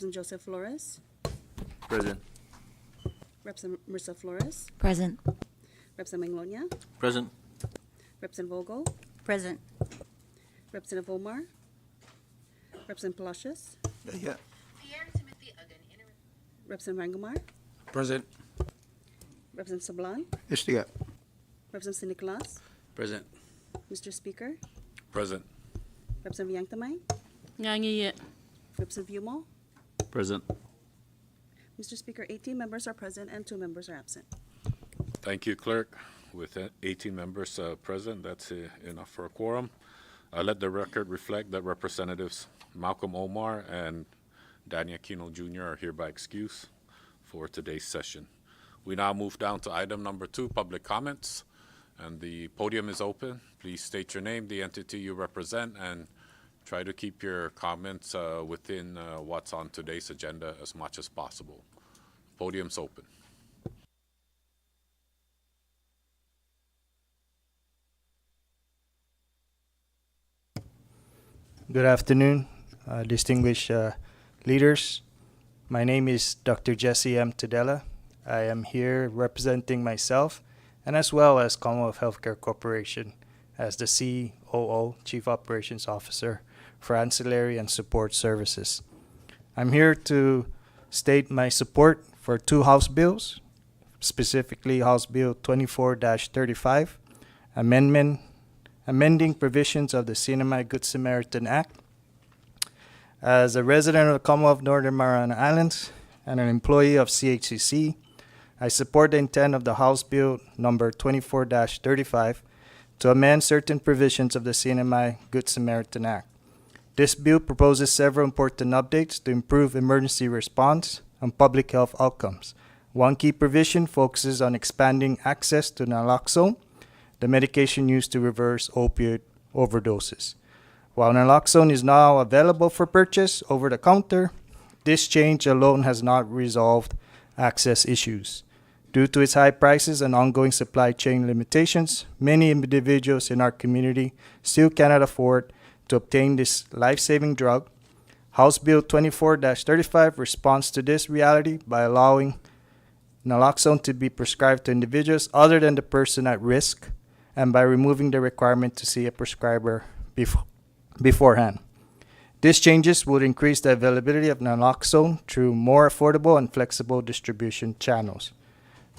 Representative Joseph Flores. Present. Representative Marissa Flores. Present. Representative Manglonia. Present. Representative Vogel. Present. Representative Omar. Representative Palacios. Yeah. Representative Rangamar. Present. Representative Sablan. Istiga. Representative St. Nicholas. Present. Mr. Speaker. Present. Representative Yangtamay. Ngangiye. Representative Yumo. Present. Mr. Speaker, 18 members are present and 2 members are absent. Thank you, Clerk. With 18 members present, that's enough for a quorum. Let the record reflect that Representatives Malcolm Omar and Danny Aquino Jr. are hereby excused for today's session. We now move down to item number 2, public comments. And the podium is open. Please state your name, the entity you represent, and try to keep your comments within what's on today's agenda as much as possible. Podium's open. Good afternoon, distinguished leaders. My name is Dr. Jesse M. Tadella. I am here representing myself and as well as Commonwealth Healthcare Corporation as the COO, Chief Operations Officer for Ancillary and Support Services. I'm here to state my support for 2 House bills, specifically House Bill 24-35, amending provisions of the CNMI Good Samaritan Act. As a resident of the Commonwealth of Northern Mariana Islands and an employee of CHCC, I support the intent of the House Bill number 24-35 to amend certain provisions of the CNMI Good Samaritan Act. This bill proposes several important updates to improve emergency response and public health outcomes. One key provision focuses on expanding access to naloxone, the medication used to reverse opioid overdoses. While naloxone is now available for purchase over the counter, this change alone has not resolved access issues. Due to its high prices and ongoing supply chain limitations, many individuals in our community still cannot afford to obtain this life-saving drug. House Bill 24-35 responds to this reality by allowing naloxone to be prescribed to individuals other than the person at risk and by removing the requirement to see a prescriber beforehand. These changes would increase the availability of naloxone through more affordable and flexible distribution channels.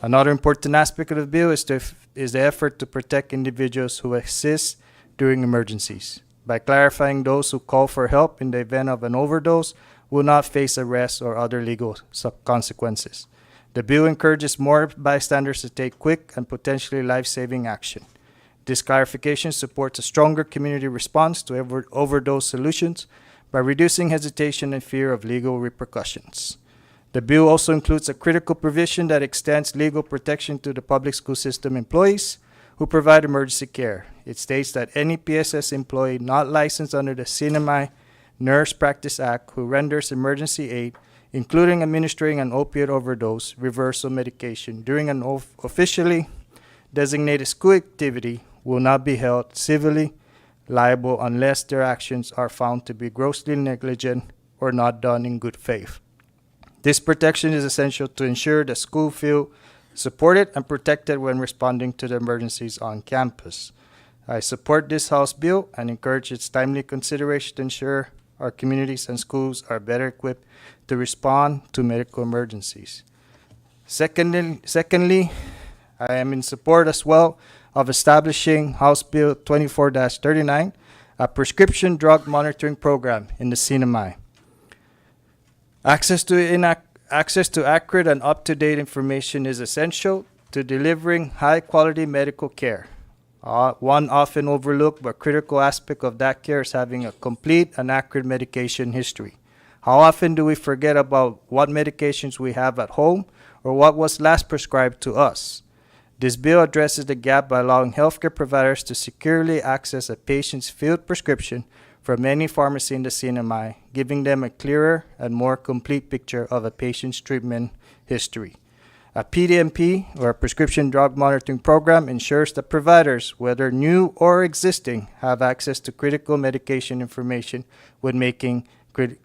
Another important aspect of the bill is the effort to protect individuals who assist during emergencies. By clarifying those who call for help in the event of an overdose will not face arrest or other legal consequences. The bill encourages more bystanders to take quick and potentially life-saving action. This clarification supports a stronger community response to overdose solutions by reducing hesitation and fear of legal repercussions. The bill also includes a critical provision that extends legal protection to the public school system employees who provide emergency care. It states that any PSS employee not licensed under the CNMI Nurse Practice Act who renders emergency aid, including administering an opioid overdose reversal medication during an officially designated school activity, will not be held civilly liable unless their actions are found to be grossly negligent or not done in good faith. This protection is essential to ensure the school feel supported and protected when responding to the emergencies on campus. I support this House bill and encourage its timely consideration to ensure our communities and schools are better equipped to respond to medical emergencies. Secondly, I am in support as well of establishing House Bill 24-39, a prescription drug monitoring program in the CNMI. Access to accurate and up-to-date information is essential to delivering high-quality medical care. One often overlooked but critical aspect of that care is having a complete and accurate medication history. How often do we forget about what medications we have at home or what was last prescribed to us? This bill addresses the gap by allowing healthcare providers to securely access a patient's filled prescription from any pharmacy in the CNMI, giving them a clearer and more complete picture of a patient's treatment history. A PDMP, or a prescription drug monitoring program, ensures that providers, whether new or existing, have access to critical medication information when making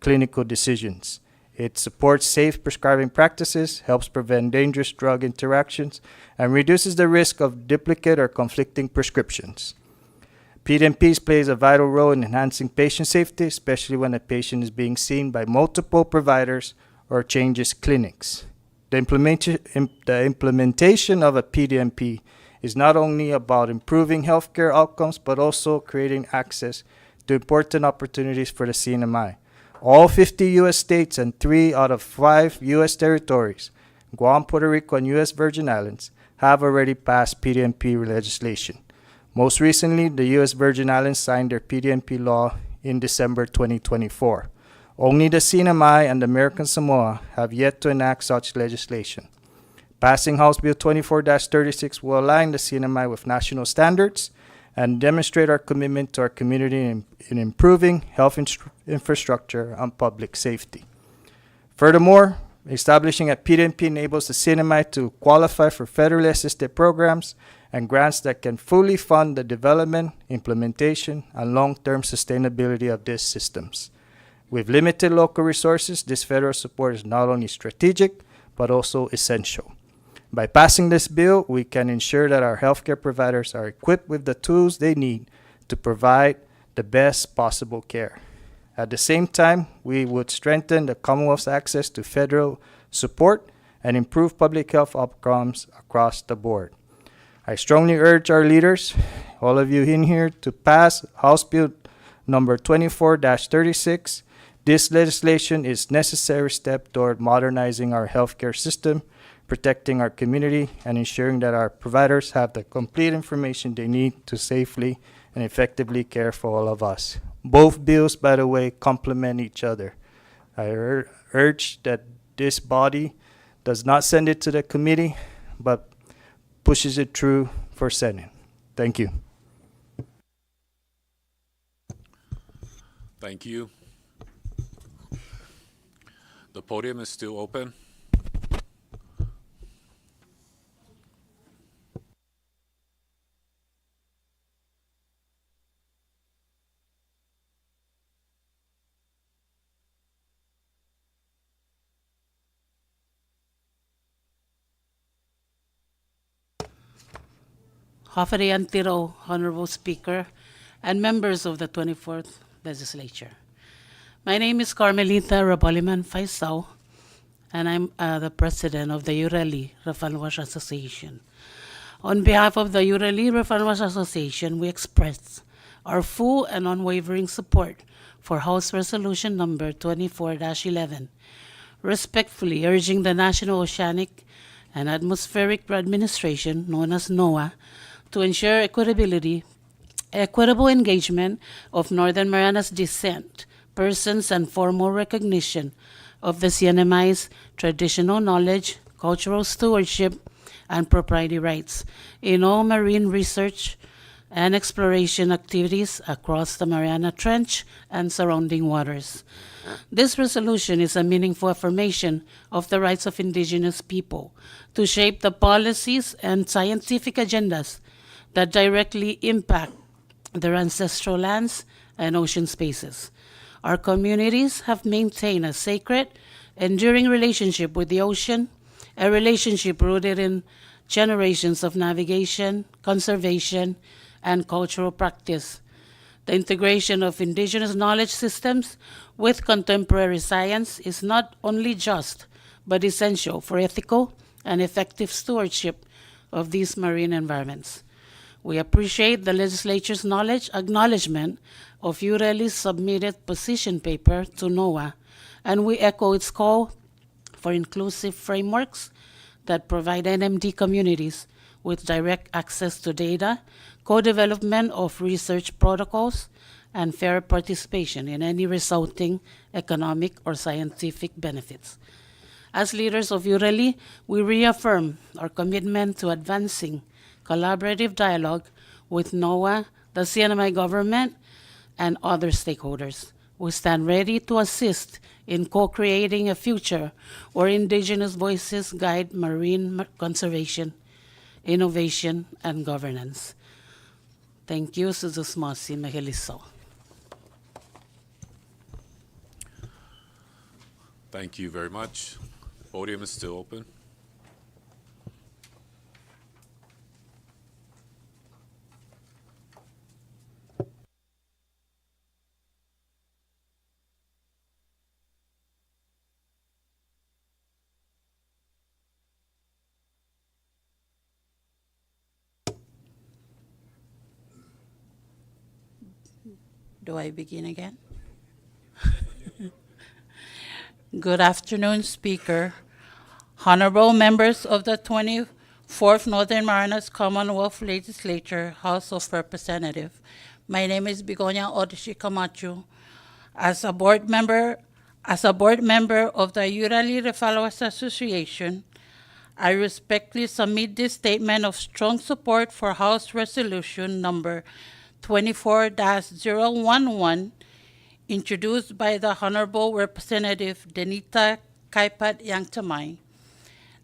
clinical decisions. It supports safe prescribing practices, helps prevent dangerous drug interactions, and reduces the risk of duplicate or conflicting prescriptions. PDMPs plays a vital role in enhancing patient safety, especially when a patient is being seen by multiple providers or changes clinics. The implementation of a PDMP is not only about improving healthcare outcomes, but also creating access to important opportunities for the CNMI. All 50 U.S. states and 3 out of 5 U.S. territories, Guam, Puerto Rico, and U.S. Virgin Islands, have already passed PDMP legislation. Most recently, the U.S. Virgin Islands signed their PDMP law in December 2024. Only the CNMI and American Samoa have yet to enact such legislation. Passing House Bill 24-36 will align the CNMI with national standards and demonstrate our commitment to our community in improving health infrastructure and public safety. Furthermore, establishing a PDMP enables the CNMI to qualify for federally assisted programs and grants that can fully fund the development, implementation, and long-term sustainability of these systems. With limited local resources, this federal support is not only strategic, but also essential. By passing this bill, we can ensure that our healthcare providers are equipped with the tools they need to provide the best possible care. At the same time, we would strengthen the Commonwealth's access to federal support and improve public health outcomes across the board. I strongly urge our leaders, all of you in here, to pass House Bill number 24-36. This legislation is a necessary step toward modernizing our healthcare system, protecting our community, and ensuring that our providers have the complete information they need to safely and effectively care for all of us. Both bills, by the way, complement each other. I urge that this body does not send it to the committee, but pushes it through for Senate. Thank you. Thank you. The podium is still open. Hafari Antiro, Honorable Speaker, and members of the 24th Legislature. My name is Carmelita Raboliman Faisal, and I'm the president of the Ureli Refalwash Association. On behalf of the Ureli Refalwash Association, we express our full and unwavering support for House Resolution number 24-11, respectfully urging the National Oceanic and Atmospheric Administration, known as NOAA, to ensure equitable engagement of Northern Marianas descent persons and formal recognition of the CNMI's traditional knowledge, cultural stewardship, and propriety rights in all marine research and exploration activities across the Mariana Trench and surrounding waters. This resolution is a meaningful affirmation of the rights of indigenous people to shape the policies and scientific agendas that directly impact their ancestral lands and ocean spaces. Our communities have maintained a sacred, enduring relationship with the ocean, a relationship rooted in generations of navigation, conservation, and cultural practice. The integration of indigenous knowledge systems with contemporary science is not only just, but essential for ethical and effective stewardship of these marine environments. We appreciate the legislature's acknowledgement of Ureli's submitted position paper to NOAA, and we echo its call for inclusive frameworks that provide NMD communities with direct access to data, co-development of research protocols, and fair participation in any resulting economic or scientific benefits. As leaders of Ureli, we reaffirm our commitment to advancing collaborative dialogue with NOAA, the CNMI government, and other stakeholders. We stand ready to assist in co-creating a future where indigenous voices guide marine conservation, innovation, and governance. Thank you, Suzusmosi Meheliso. Thank you very much. Podium is still open. Do I begin again? Good afternoon, Speaker, honorable members of the 24th Northern Marianas Commonwealth Legislature, House of Representatives. My name is Begonia Odeshi Camacho. As a board member of the Urali Followers Association, I respectfully submit this statement of strong support for House Resolution number 24-011, introduced by the Honorable Representative Denita Kaipat Yangtamay.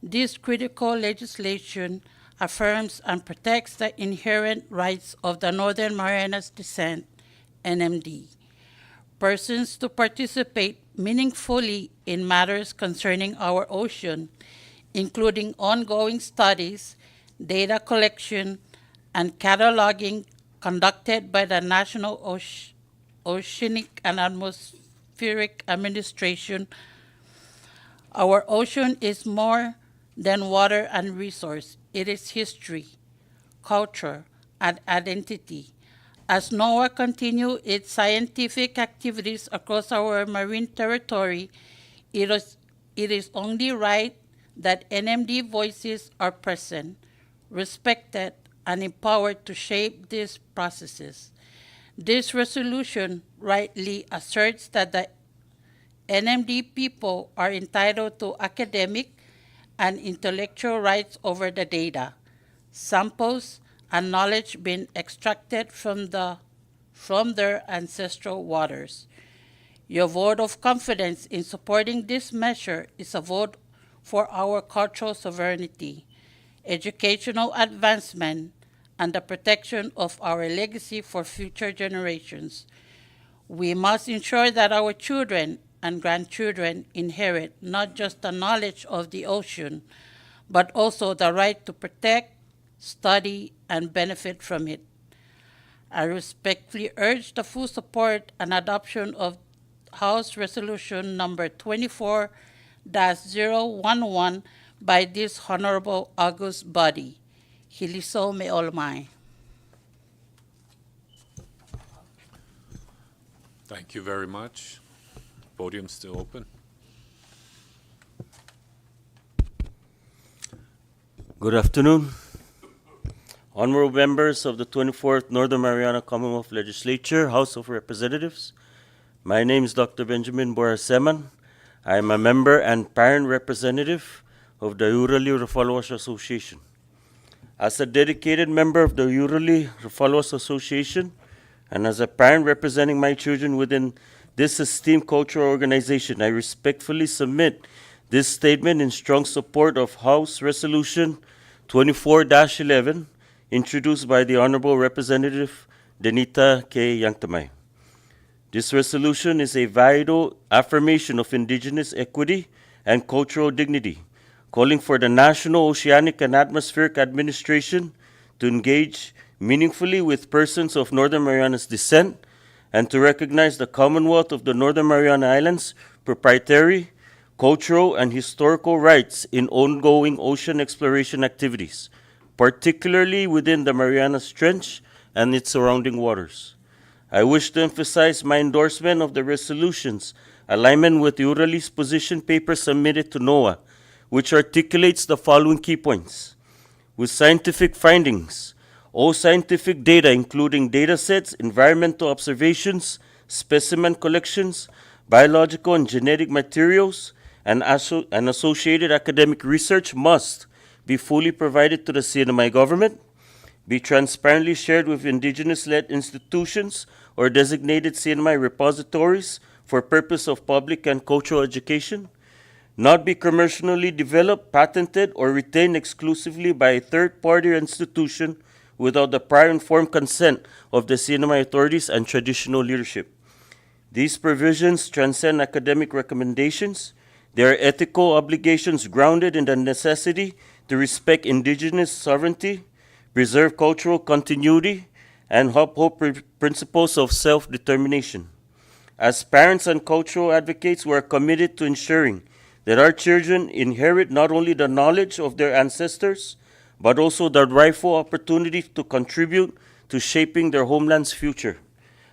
This critical legislation affirms and protects the inherent rights of the Northern Marianas Descent, NMD, persons to participate meaningfully in matters concerning our ocean, including ongoing studies, data collection, and cataloging conducted by the National Oceanic and Atmospheric Administration. Our ocean is more than water and resource. It is history, culture, and identity. As NOAA continues its scientific activities across our marine territory, it is only right that NMD voices are present, respected, and empowered to shape these processes. This resolution rightly asserts that the NMD people are entitled to academic and intellectual rights over the data, samples, and knowledge being extracted from their ancestral waters. Your vote of confidence in supporting this measure is a vote for our cultural sovereignty, educational advancement, and the protection of our legacy for future generations. We must ensure that our children and grandchildren inherit not just the knowledge of the ocean, but also the right to protect, study, and benefit from it. I respectfully urge the full support and adoption of House Resolution number 24-011 by this honorable august body. Hiliso me olmai. Thank you very much. Podium still open. Good afternoon. Honorable members of the 24th Northern Mariana Commonwealth Legislature, House of Representatives. My name is Dr. Benjamin Boraseman. I am a member and parent representative of the Urali Followers Association. As a dedicated member of the Urali Followers Association, and as a parent representing my children within this esteemed cultural organization, I respectfully submit this statement in strong support of House Resolution 24-11, introduced by the Honorable Representative Denita K. Yangtamay. This resolution is a vital affirmation of indigenous equity and cultural dignity, calling for the National Oceanic and Atmospheric Administration to engage meaningfully with persons of Northern Marianas descent and to recognize the Commonwealth of the Northern Mariana Islands' proprietary, cultural, and historical rights in ongoing ocean exploration activities, particularly within the Marianas Trench and its surrounding waters. I wish to emphasize my endorsement of the resolution's alignment with the Urali's position paper submitted to NOAA, which articulates the following key points. With scientific findings, all scientific data, including data sets, environmental observations, specimen collections, biological and genetic materials, and associated academic research must be fully provided to the CNMI government, be transparently shared with indigenous-led institutions or designated CNMI repositories for purpose of public and cultural education, not be commercially developed, patented, or retained exclusively by a third-party institution without the prior informed consent of the CNMI authorities and traditional leadership. These provisions transcend academic recommendations. Their ethical obligations grounded in the necessity to respect indigenous sovereignty, preserve cultural continuity, and uphold principles of self-determination. As parents and cultural advocates, we are committed to ensuring that our children inherit not only the knowledge of their ancestors, but also the rightful opportunity to contribute to shaping their homeland's future.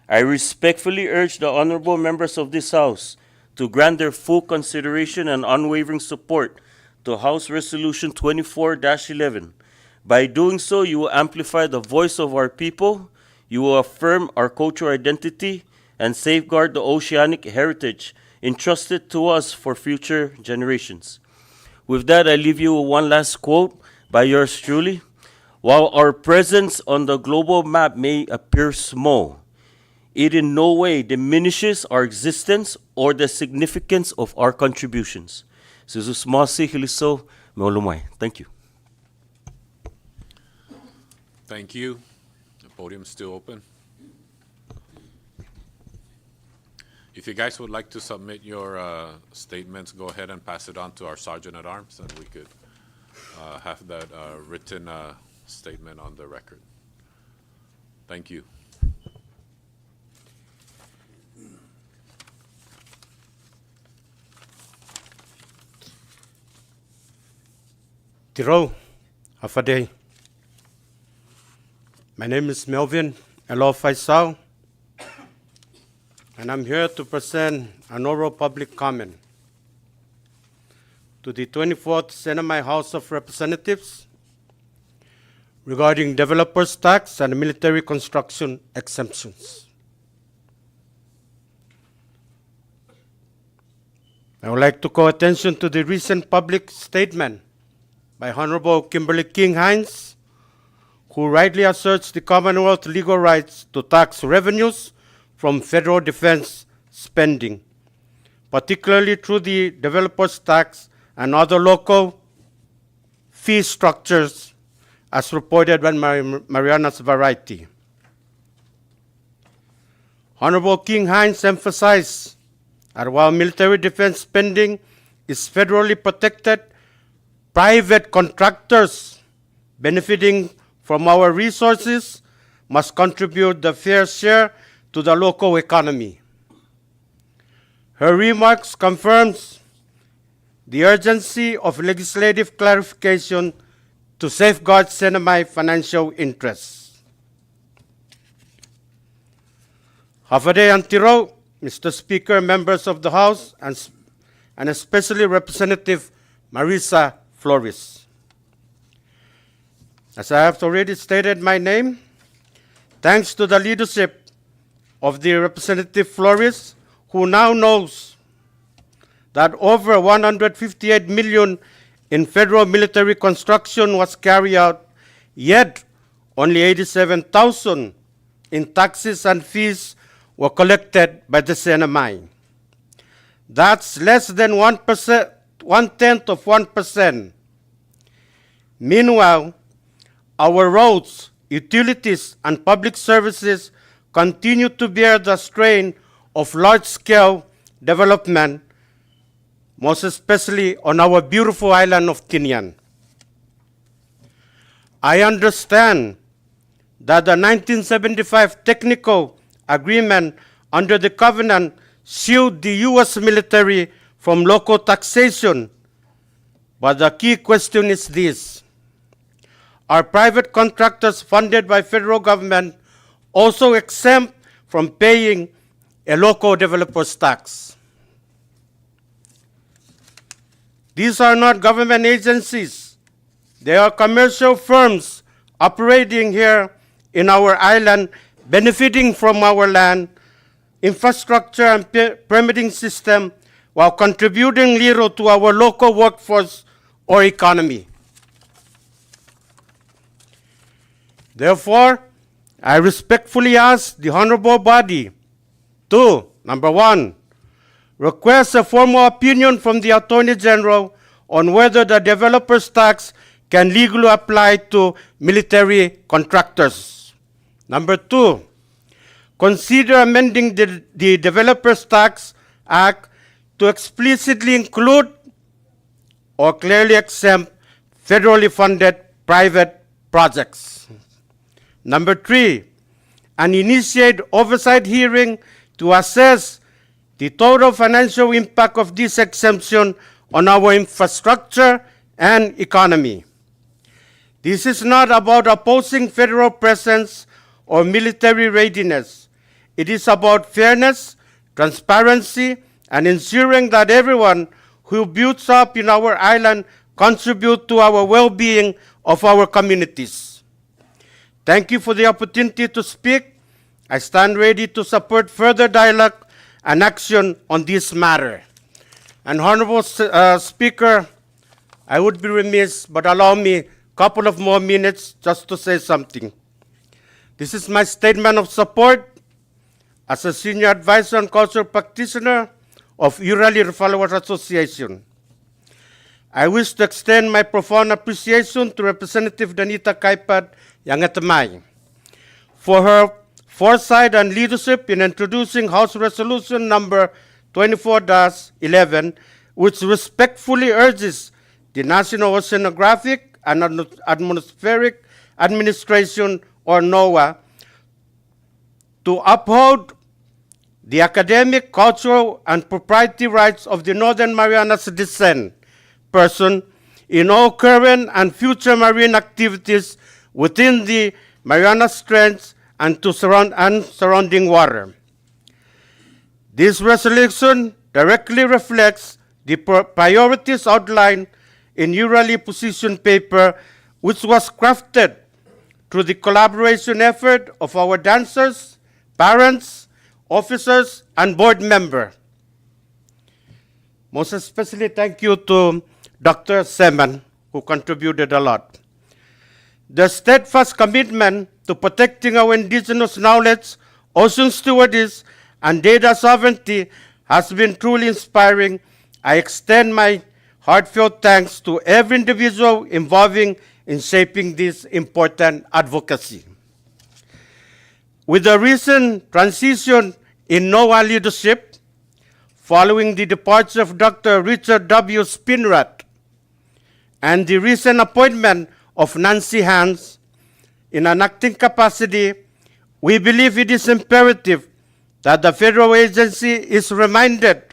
I respectfully urge the honorable members of this House to grant their full consideration and unwavering support to House Resolution 24-11. By doing so, you will amplify the voice of our people, you will affirm our cultural identity, and safeguard the oceanic heritage entrusted to us for future generations. With that, I leave you with one last quote by yours truly. While our presence on the global map may appear small, it in no way diminishes our existence or the significance of our contributions. Thank you. Thank you. The podium's still open. If you guys would like to submit your statements, go ahead and pass it on to our Sergeant at Arms, and we could have that written statement on the record. Thank you. Tiro, Afade. My name is Melvin Elo Faisal, and I'm here to present an oral public comment to the 24th Senate House of Representatives regarding developers' tax and military construction exemptions. I would like to call attention to the recent public statement by Honorable Kimberly King Hines, who rightly asserts the Commonwealth's legal rights to tax revenues from federal defense spending, particularly through the developers' tax and other local fee structures, as reported by Mariana's Variety. Honorable King Hines emphasized that while military defense spending is federally protected, private contractors benefiting from our resources must contribute the fair share to the local economy. Her remarks confirms the urgency of legislative clarification to safeguard semi-financial interests. Hafade Antiro, Mr. Speaker, members of the House, and especially Representative Marisa Flores. As I have already stated my name, thanks to the leadership of the Representative Flores, who now knows that over 158 million in federal military construction was carried out, yet only 87,000 in taxes and fees were collected by the CNMI. That's less than 1%, 1/10 of 1%. Meanwhile, our roads, utilities, and public services continue to bear the strain of large-scale development, most especially on our beautiful island of Tinian. I understand that the 1975 technical agreement under the covenant shielded the U.S. military from local taxation, but the key question is this: are private contractors funded by federal government also exempt from paying a local developer's tax? These are not government agencies. They are commercial firms operating here in our island, benefiting from our land, infrastructure, and permitting system, while contributing little to our local workforce or economy. Therefore, I respectfully ask the honorable body to, number one, request a formal opinion from the Attorney General on whether the developer's tax can legally apply to military contractors. Number two, consider amending the Developers Tax Act to explicitly include or clearly exempt federally funded private projects. Number 3, and initiate oversight hearing to assess the total financial impact of this exemption on our infrastructure and economy. This is not about opposing federal presence or military readiness. It is about fairness, transparency, and ensuring that everyone who builds up in our island contribute to our well-being of our communities. Thank you for the opportunity to speak. I stand ready to support further dialogue and action on this matter. And Honorable Speaker, I would be remiss, but allow me a couple of more minutes just to say something. This is my statement of support as a senior advisor and cultural practitioner of Urali Followers Association. I wish to extend my profound appreciation to Representative Danita Kaipad Yangatamay for her foresight and leadership in introducing House Resolution number 24-11, which respectfully urges the National Oceanographic and Atmospheric Administration, or NOAA, to uphold the academic, cultural, and proprietary rights of the Northern Marianas descent person in all current and future marine activities within the Marianas Trench and surrounding water. This resolution directly reflects the priorities outlined in Urali position paper, which was crafted through the collaboration effort of our dancers, parents, officers, and board members. Most especially thank you to Dr. Seman, who contributed a lot. The steadfast commitment to protecting our indigenous knowledge, ocean stewardship, and data sovereignty has been truly inspiring. I extend my heartfelt thanks to every individual involving in shaping this important advocacy. With the recent transition in NOAA leadership, following the departure of Dr. Richard W. Spinrad and the recent appointment of Nancy Hans in an acting capacity, we believe it is imperative that the federal agency is reminded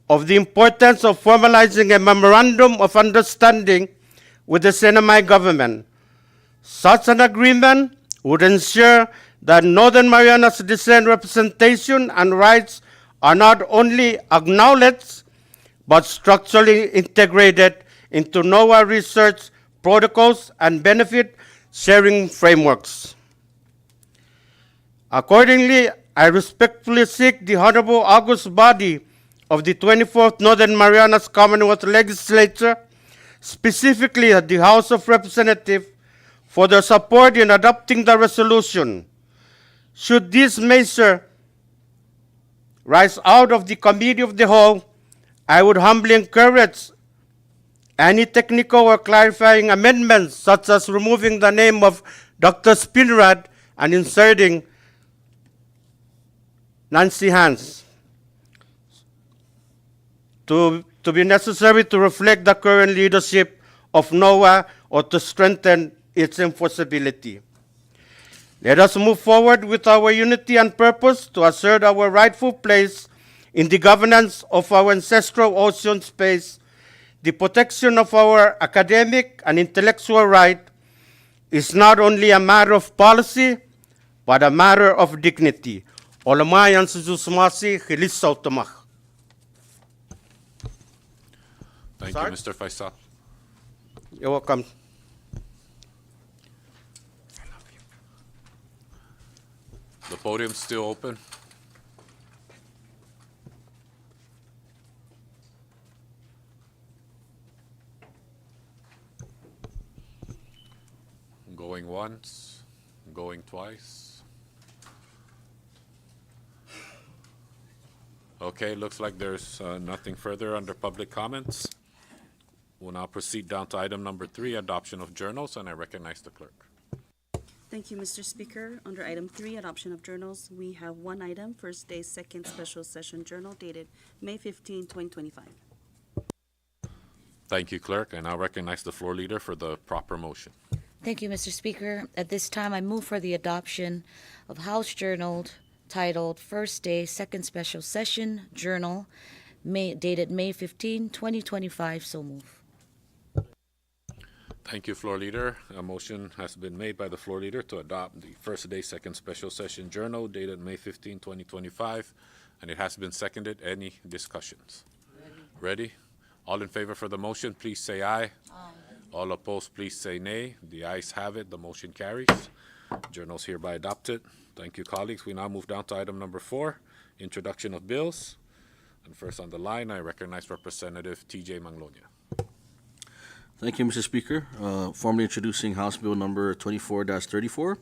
of the importance of formalizing a memorandum of understanding with the CNMI government. Such an agreement would ensure that Northern Marianas descent representation and rights are not only acknowledged, but structurally integrated into NOAA research protocols and benefit sharing frameworks. Accordingly, I respectfully seek the Honorable August body of the 24th Northern Marianas Commonwealth Legislature, specifically at the House of Representatives, for their support in adopting the resolution. Should this measure rise out of the Committee of the Whole, I would humbly encourage any technical or clarifying amendments, such as removing the name of Dr. Spinrad and inserting Nancy Hans, to be necessary to reflect the current leadership of NOAA or to strengthen its enforceability. Let us move forward with our unity and purpose to assert our rightful place in the governance of our ancestral ocean space. The protection of our academic and intellectual right is not only a matter of policy, but a matter of dignity. Olamayan Suzumasi, Hilisau Tomach. Thank Sorry? you, Mr. Faisal. You're welcome. The podium's still open. Going once, going twice. Okay, looks like there's nothing further under public comments. We'll now proceed down to item number 3, adoption of journals, and I recognize the clerk. Thank you, Mr. Speaker. Under item 3, adoption of journals, we have one item, first day, second special session journal dated May 15, 2025. Thank you, Clerk. I now recognize the floor leader for the proper motion. Thank you, Mr. Speaker. At this time, I move for the adoption of House Journal titled First Day, Second Special Session Journal, dated May 15, 2025. So move. Thank you, floor leader. A motion has been made by the floor leader to adopt the First Day, Second Special Session Journal dated May 15, 2025, and it has been seconded. Any discussions? Ready? All in favor for the motion, please say aye. Aye. All opposed, please say nay. The ayes have it. The motion carries. Journal is hereby adopted. Thank you, colleagues. We now move down to item number 4, introduction of bills. And first on the line, I recognize Representative T.J. Manglonia. Thank you, Mr. Speaker. Formally introducing House Bill number 24-34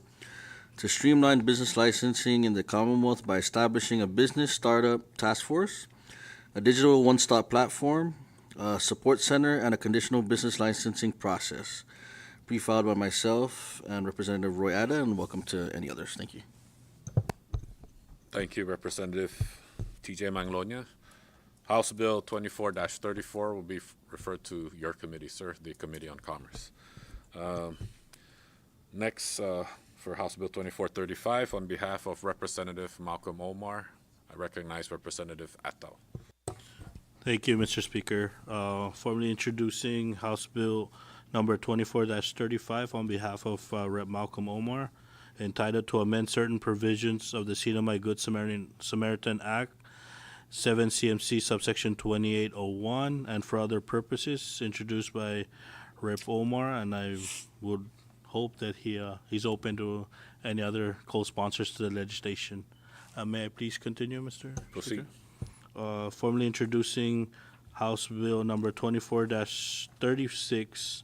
to streamline business licensing in the Commonwealth by establishing a business startup task force, a digital one-stop platform, a support center, and a conditional business licensing process. Pre-filed by myself and Representative Roy Ada, and welcome to any others. Thank you. Thank you, Representative T.J. Manglonia. House Bill 24-34 will be referred to your committee, sir, the Committee on Commerce. Next, for House Bill 2435, on behalf of Representative Malcolm Omar, I recognize Representative Attal. Thank you, Mr. Speaker. Formally introducing House Bill number 24-35 on behalf of Rep. Malcolm Omar, entitled to amend certain provisions of the Sinai Good Samaritan Act, 7 CMC subsection 2801, and for other purposes, introduced by Rep. Omar, and I would hope that he's open to any other co-sponsors to the legislation. May I please continue, Mr. Proceed. Speaker? Formally introducing House Bill number 24-36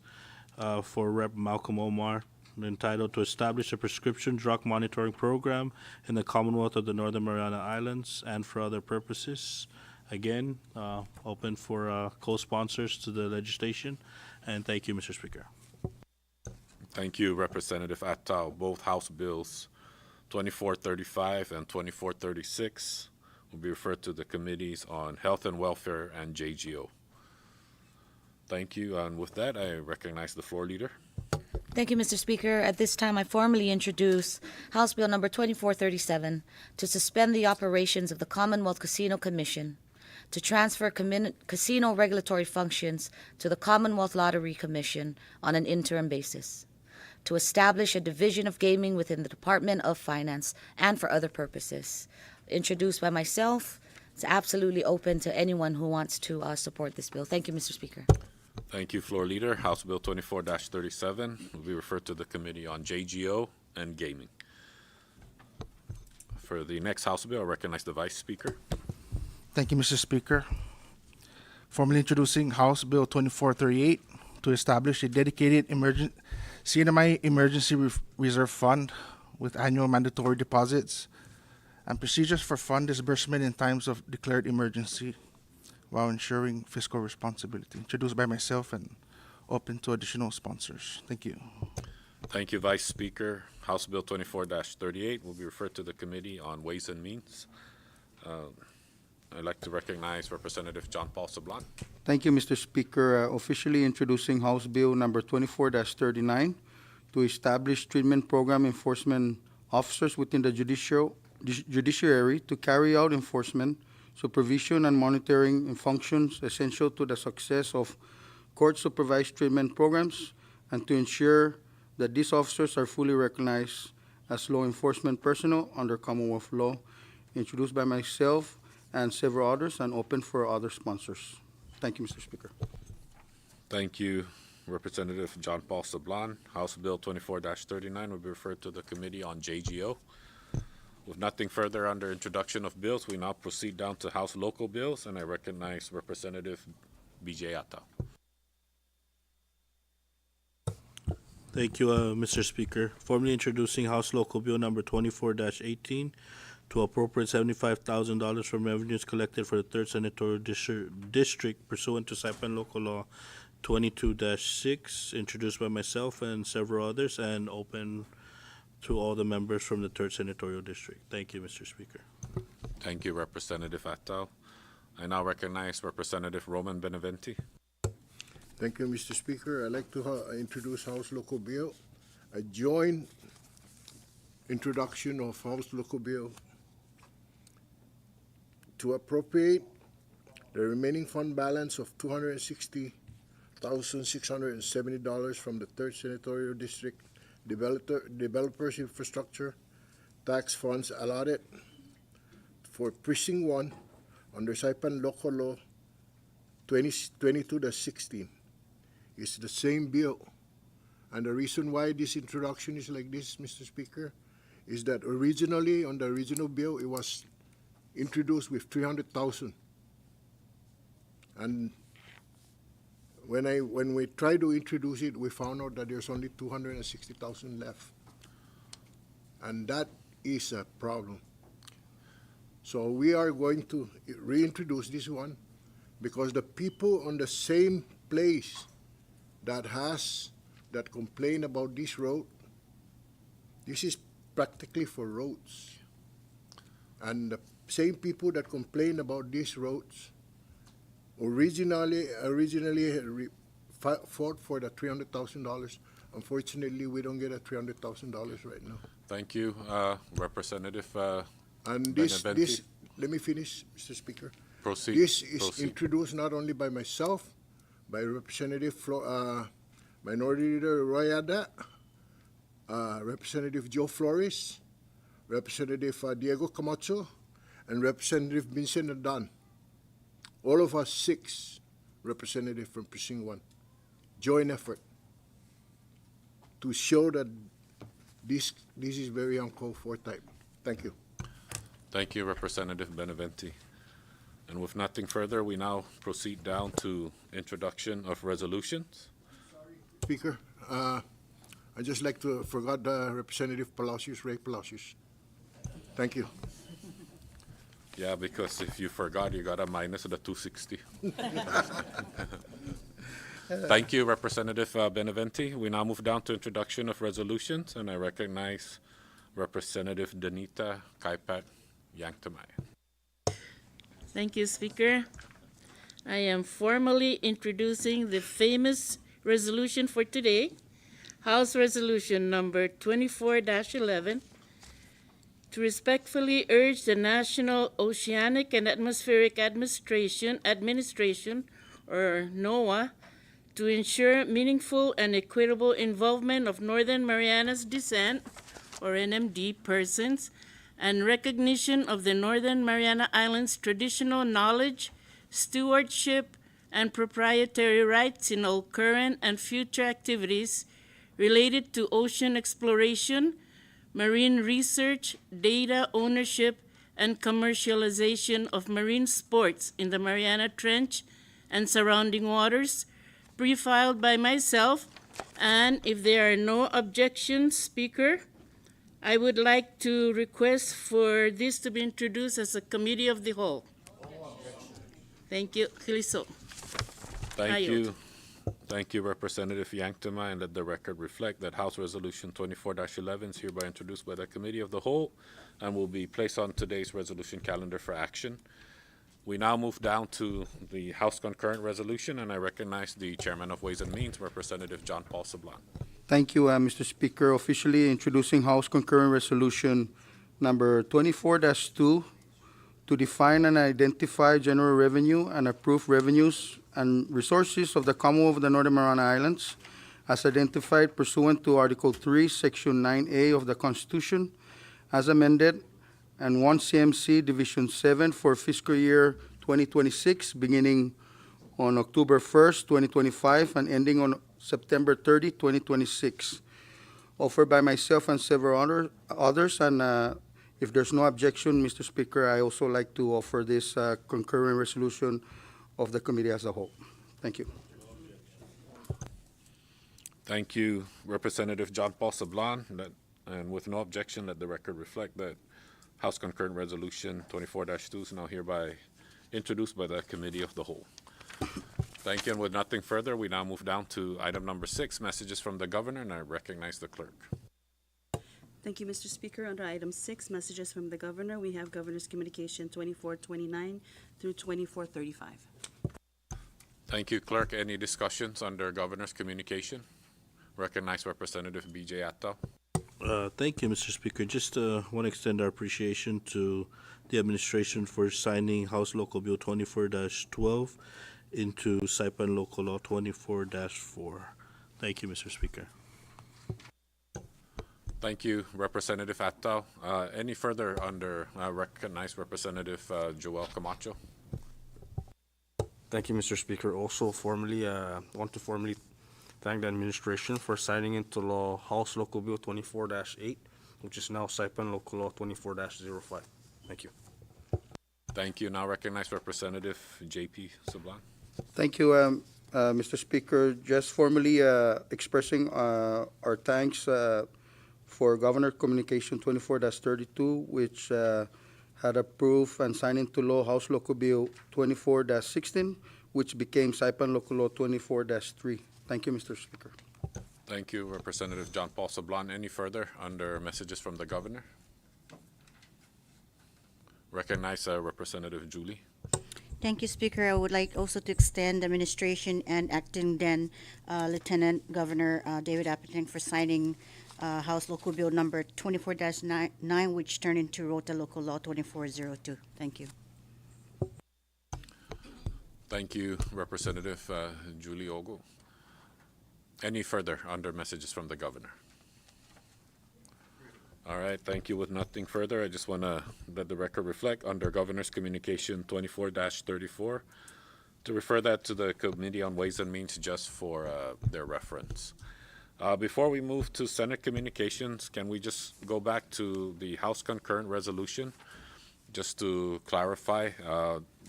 for Rep. Malcolm Omar, entitled to establish a prescription drug monitoring program in the Commonwealth of the Northern Mariana Islands and for other purposes. Again, open for co-sponsors to the legislation. And thank you, Mr. Speaker. Thank you, Representative Attal. Both House Bills 2435 and 2436 will be referred to the Committees on Health and Welfare and JGO. Thank you. And with that, I recognize the floor leader. Thank you, Mr. Speaker. At this time, I formally introduce House Bill number 2437 to suspend the operations of the Commonwealth Casino Commission, to transfer casino regulatory functions to the Commonwealth Lottery Commission on an interim basis, to establish a division of gaming within the Department of Finance, and for other purposes. Introduced by myself. It's absolutely open to anyone who wants to support this bill. Thank you, Mr. Speaker. Thank you, floor leader. House Bill 24-37 will be referred to the Committee on JGO and Gaming. For the next House Bill, I recognize the Vice Speaker. Thank you, Mr. Speaker. Formally introducing House Bill 2438 to establish a dedicated CNMI Emergency Reserve Fund with annual mandatory deposits and procedures for fund disbursement in times of declared emergency while ensuring fiscal responsibility. Introduced by myself and open to additional sponsors. Thank you. Thank you, Vice Speaker. House Bill 24-38 will be referred to the Committee on Ways and Means. I'd like to recognize Representative John Paul Sablan. Thank you, Mr. Speaker. Officially introducing House Bill number 24-39 to establish treatment program enforcement officers within the judiciary to carry out enforcement, supervision, and monitoring in functions essential to the success of court-supervised treatment programs, and to ensure that these officers are fully recognized as law enforcement personnel under Commonwealth law. Introduced by myself and several others, and open for other sponsors. Thank you, Mr. Speaker. Thank you, Representative John Paul Sablan. House Bill 24-39 will be referred to the Committee on JGO. With nothing further under introduction of bills, we now proceed down to House local bills, and I recognize Representative B.J. Attal. Thank you, Mr. Speaker. Formally introducing House Local Bill number 24-18 to appropriate $75,000 from revenues collected for the 3rd Senatorial District pursuant to Saipan Local Law 22-6, introduced by myself and several others, and open to all the members from the 3rd Senatorial District. Thank you, Mr. Speaker. Thank you, Representative Attal. I now recognize Representative Roman Beneventi. Thank you, Mr. Speaker. I'd like to introduce House Local Bill. A joint introduction of House Local Bill to appropriate the remaining fund balance of $260,670 from the 3rd Senatorial District Developers Infrastructure Tax Funds allotted for Precinct 1 under Saipan Local Law 2022-16. It's the same bill. And the reason why this introduction is like this, Mr. Speaker, is that originally on the original bill, it was introduced with 300,000. And when we tried to introduce it, we found out that there's only 260,000 left. And that is a problem. So we are going to reintroduce this one because the people on the same place that complain about this road, this is practically for roads. And the same people that complain about these roads originally fought for the $300,000. Unfortunately, we don't get a $300,000 right now. Thank you, Representative And Beneventi. this, let me finish, Mr. Speaker. Proceed. This is Proceed. introduced not only by myself, by Representative Minority Leader Roy Ada, Representative Joe Flores, Representative Diego Camacho, and Representative Vincent Adan. All of us 6 representatives from Precinct 1. Joint effort to show that this is very uncalled for type. Thank you. Thank you, Representative Beneventi. And with nothing further, we now proceed down to introduction of resolutions. Speaker, I'd just like to forgot Representative Palacios, Ray Palacios. Thank you. Yeah, because if you forgot, you got a minus of the 260. Thank you, Representative Beneventi. We now move down to introduction of resolutions, and I recognize Representative Danita Kaipat Yangtamay. Thank you, Speaker. I am formally introducing the famous resolution for today, House Resolution Number 24-11, to respectfully urge the National Oceanic and Atmospheric Administration, or NOAA, to ensure meaningful and equitable involvement of Northern Marianas Descent, or NMD, persons, and recognition of the Northern Mariana Islands' traditional knowledge, stewardship, and proprietary rights in all current and future activities related to ocean exploration, marine research, data ownership, and commercialization of marine sports in the Mariana Trench and surrounding waters, pre-filed by myself, and if there are no objections, Speaker, I would like to request for this to be introduced as a committee of the whole. Thank you. Khiliso. Thank you. Thank you, Representative Yangtama, and let the record reflect that House Resolution 24-11 is hereby introduced by the Committee of the Whole and will be placed on today's resolution calendar for action. We now move down to the House Concurrent Resolution, and I recognize the Chairman of Ways and Means, Representative John Paul Sablan. Thank you, Mr. Speaker. Officially introducing House Concurrent Resolution Number 24-2 to define and identify general revenue and approve revenues and resources of the Commonwealth of the Northern Mariana Islands as identified pursuant to Article 3, Section 9A of the Constitution, as amended, and 1 CMC Division 7 for fiscal year 2026, beginning on October 1st, 2025, and ending on September 30, 2026. Offered by myself and several others, and if there's no objection, Mr. Speaker, I also like to offer this concurrent resolution of the committee as a whole. Thank you. Thank you, Representative John Paul Sablan. And with no objection, let the record reflect that House Concurrent Resolution 24-2 is now hereby introduced by the Committee of the Whole. Thank you, and with nothing further, we now move down to item number 6, messages from the Governor, and I recognize the Clerk. Thank you, Mr. Speaker. Under item 6, messages from the governor, we have Governor's Communication 2429 through 2435. Thank you, Clerk. Any discussions under Governor's communication? Recognize Representative B.J. Atta. Thank you, Mr. Speaker. Just want to extend our appreciation to the administration for signing House Local Bill 24-12 into Saipan Local Law 24-4. Thank you, Mr. Speaker. Thank you, Representative Atta. Any further under recognize Representative Joel Camacho? Thank you, Mr. Speaker. Also, want to formally thank the administration for signing into law House Local Bill 24-8, which is now Saipan Local Law 24-05. Thank you. Thank you. Now recognize Representative J.P. Sablan. Thank you, Mr. Speaker. Just formally expressing our thanks for Governor Communication 24-32, which had approved and signed into law House Local Bill 24-16, which became Saipan Local Law 24-3. Thank you, Mr. Speaker. Thank you, Representative John Paul Sablan. Any further under messages from the governor? Recognize Representative Julie. Thank you, Speaker. I would like also to extend administration and acting then Lieutenant Governor David Appleton for signing House Local Bill number 24-9, which turned into Rota Local Law 2402. Thank you. Thank you, Representative Julie Ogo. Any further under messages from the governor? All right, thank you. With nothing further, I just want to let the record reflect under Governor's Communication 24-34 to refer that to the Committee on Ways and Means just for their reference. Before we move to Senate communications, can we just go back to the House concurrent resolution? Just to clarify,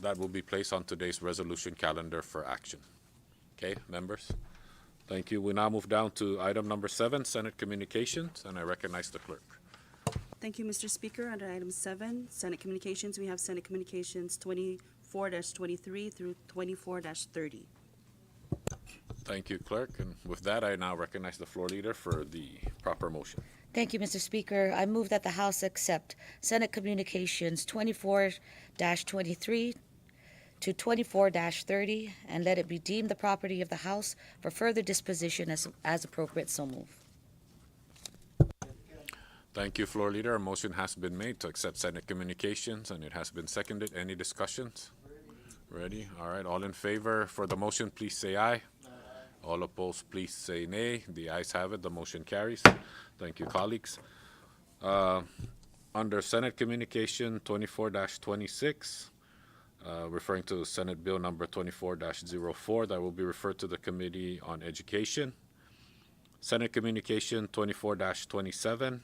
that will be placed on today's resolution calendar for action. Okay, members? Thank you. We now move down to item number 7, Senate communications, and I recognize the clerk. Thank you, Mr. Speaker. Under item 7, Senate Communications, we have Senate Communications 24-23 through 24-30. Thank you, Clerk. And with that, I now recognize the floor leader for the proper motion. Thank you, Mr. Speaker. I move that the House accept Senate Communications 24-23 to 24-30 and let it be deemed the property of the House for further disposition as appropriate. So move. Thank you, floor leader. A motion has been made to accept Senate communications, and it has been seconded. Any discussions? Ready? All right. All in favor for the motion, please say aye. All opposed, please say nay. The ayes have it. The motion carries. Thank you, colleagues. Under Senate Communication 24-26, referring to Senate Bill number 24-04, that will be referred to the Committee on Education. Senate Communication 24-27,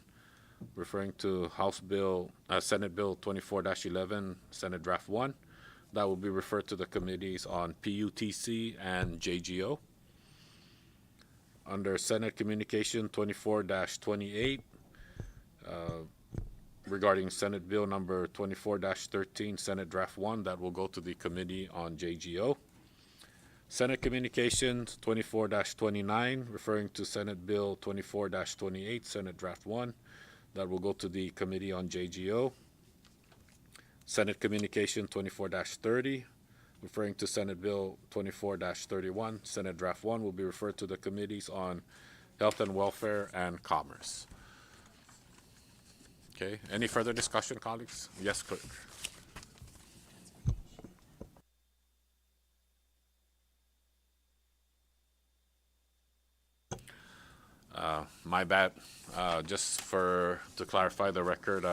referring to Senate Bill 24-11, Senate Draft 1. That will be referred to the committees on PUTC and JGO. Under Senate Communication 24-28, regarding Senate Bill number 24-13, Senate Draft 1, that will go to the Committee on JGO. Senate Communications 24-29, referring to Senate Bill 24-28, Senate Draft 1, that will go to the Committee on JGO. Senate Communication 24-30, referring to Senate Bill 24-31, Senate Draft 1, will be referred to the Committees on Health and Welfare and Commerce. Okay, any further discussion, colleagues? Yes, clerk. My bad. Just to clarify the record,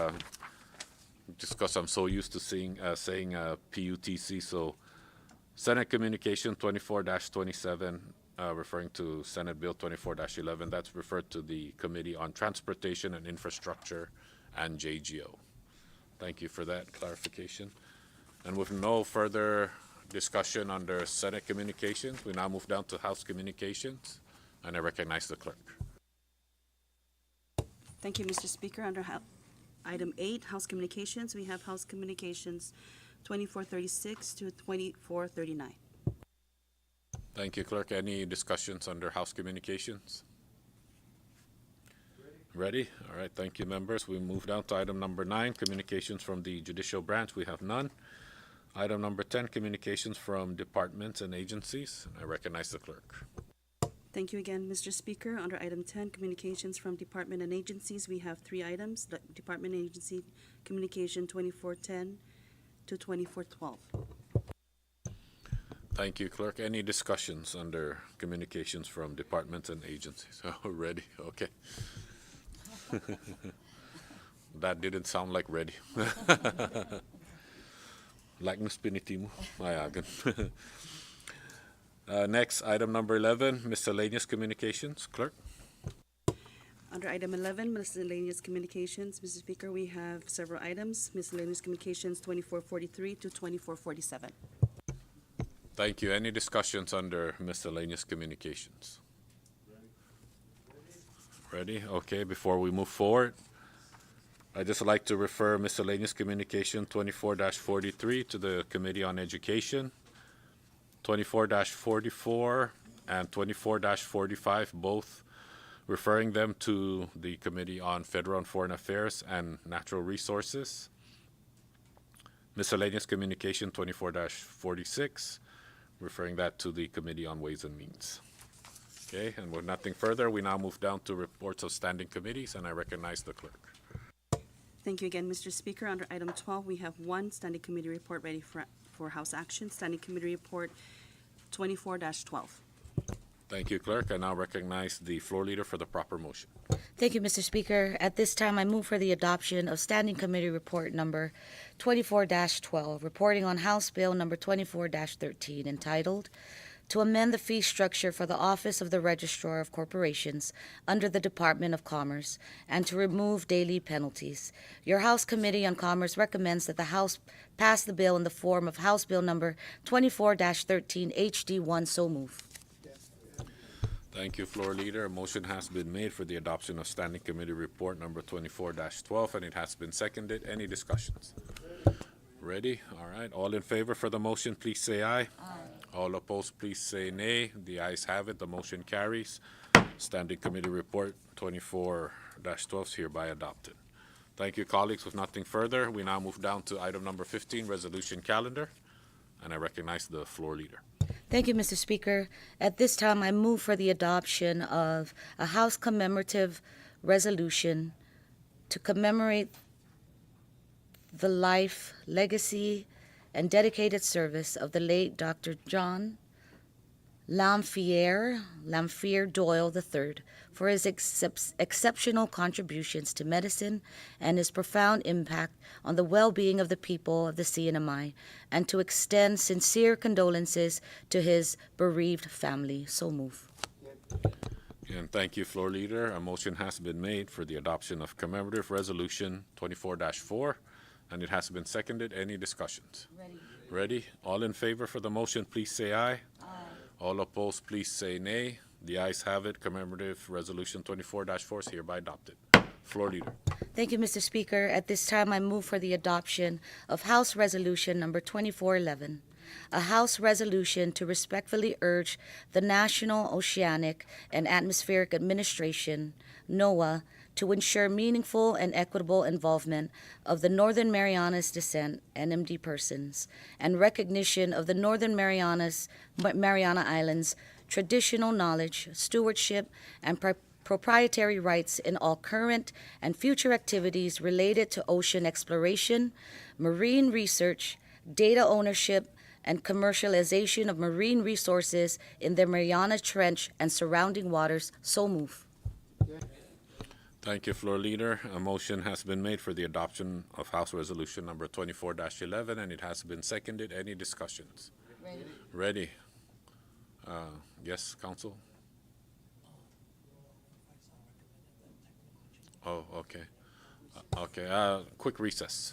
just because I'm so used to saying PUTC, so Senate Communication 24-27, referring to Senate Bill 24-11, that's referred to the Committee on Transportation and Infrastructure and JGO. Thank you for that clarification. And with no further discussion under Senate Communications, we now move down to House Communications, and I recognize the clerk. Thank you, Mr. Speaker. Under item 8, House Communications, we have House Communications 24-36 to 24-39. Thank you, clerk. Any discussions under House Communications? Ready? All right, thank you, members. We move down to item number 9, communications from the judicial branch. We have none. Item number 10, communications from departments and agencies. I recognize the clerk. Thank you again, Mr. Speaker. Under item 10, communications from department and agencies, we have 3 items. The Department and Agency Communication 2410 to 2412. Thank you, clerk. Any discussions under communications from departments and agencies? Oh, ready? Okay. That didn't sound like ready. Like no spinitimu. Mayagan. Next, item number 11, miscellaneous communications. Clerk? Under item 11, miscellaneous communications, Mr. Speaker, we have several items. Miscellaneous communications 2443 to 2447. Thank you. Any discussions under miscellaneous communications? Ready? Okay, before we move forward, I'd just like to refer miscellaneous communication 24-43 to the Committee on Education, 24-44 and 24-45, both referring them to the Committee on Federal and Foreign Affairs and Natural Resources. Miscellaneous communication 24-46, referring that to the Committee on Ways and Means. Okay, and with nothing further, we now move down to reports of standing committees, and I recognize the clerk. Thank you again, Mr. Speaker. Under item 12, we have 1 standing committee report ready for House action. Standing committee report 24-12. Thank you, clerk. I now recognize the floor leader for the proper motion. Thank you, Mr. Speaker. At this time, I move for the adoption of Standing Committee Report Number 24-12, reporting on House Bill Number 24-13, entitled, "To amend the fee structure for the Office of the Registrar of Corporations under the Department of Commerce and to remove daily penalties." Your House Committee on Commerce recommends that the House pass the bill in the form of House Bill Number 24-13 HD1. So move. Thank you, floor leader. A motion has been made for the adoption of Standing Committee Report Number 24-12, and it has been seconded. Any discussions? Ready? All right. All in favor for the motion, please say aye. Aye. All opposed, please say nay. The ayes have it. The motion carries. Standing Committee Report 24-12 is hereby adopted. Thank you, colleagues. With nothing further, we now move down to item number 15, resolution calendar, and I recognize the floor leader. Thank you, Mr. Speaker. At this time, I move for the adoption of a House commemorative resolution to commemorate the life, legacy, and dedicated service of the late Dr. John Lamphere Doyle III for his exceptional contributions to medicine and his profound impact on the well-being of the people of the CNMI, and to extend sincere condolences to his bereaved family. So move. And thank you, floor leader. A motion has been made for the adoption of commemorative resolution 24-4, and it has been seconded. Any discussions? Ready? All in favor for the motion, please say aye. Aye. All opposed, please say nay. The ayes have it. Commemorative resolution 24-4 is hereby adopted. Floor leader. Thank you, Mr. Speaker. At this time, I move for the adoption of House Resolution Number 2411, a House resolution to respectfully urge the National Oceanic and Atmospheric Administration, NOAA, to ensure meaningful and equitable involvement of the Northern Marianas Descent, NMD persons, and recognition of the Northern Mariana Islands' traditional knowledge, stewardship, and proprietary rights in all current and future activities related to ocean exploration, marine research, data ownership, and commercialization of marine resources in the Mariana Trench and surrounding waters. So move. Thank you, floor leader. A motion has been made for the adoption of House Resolution Number 24-11, and it has been seconded. Any discussions? Ready? Yes, Council? Oh, okay. Okay, quick recess.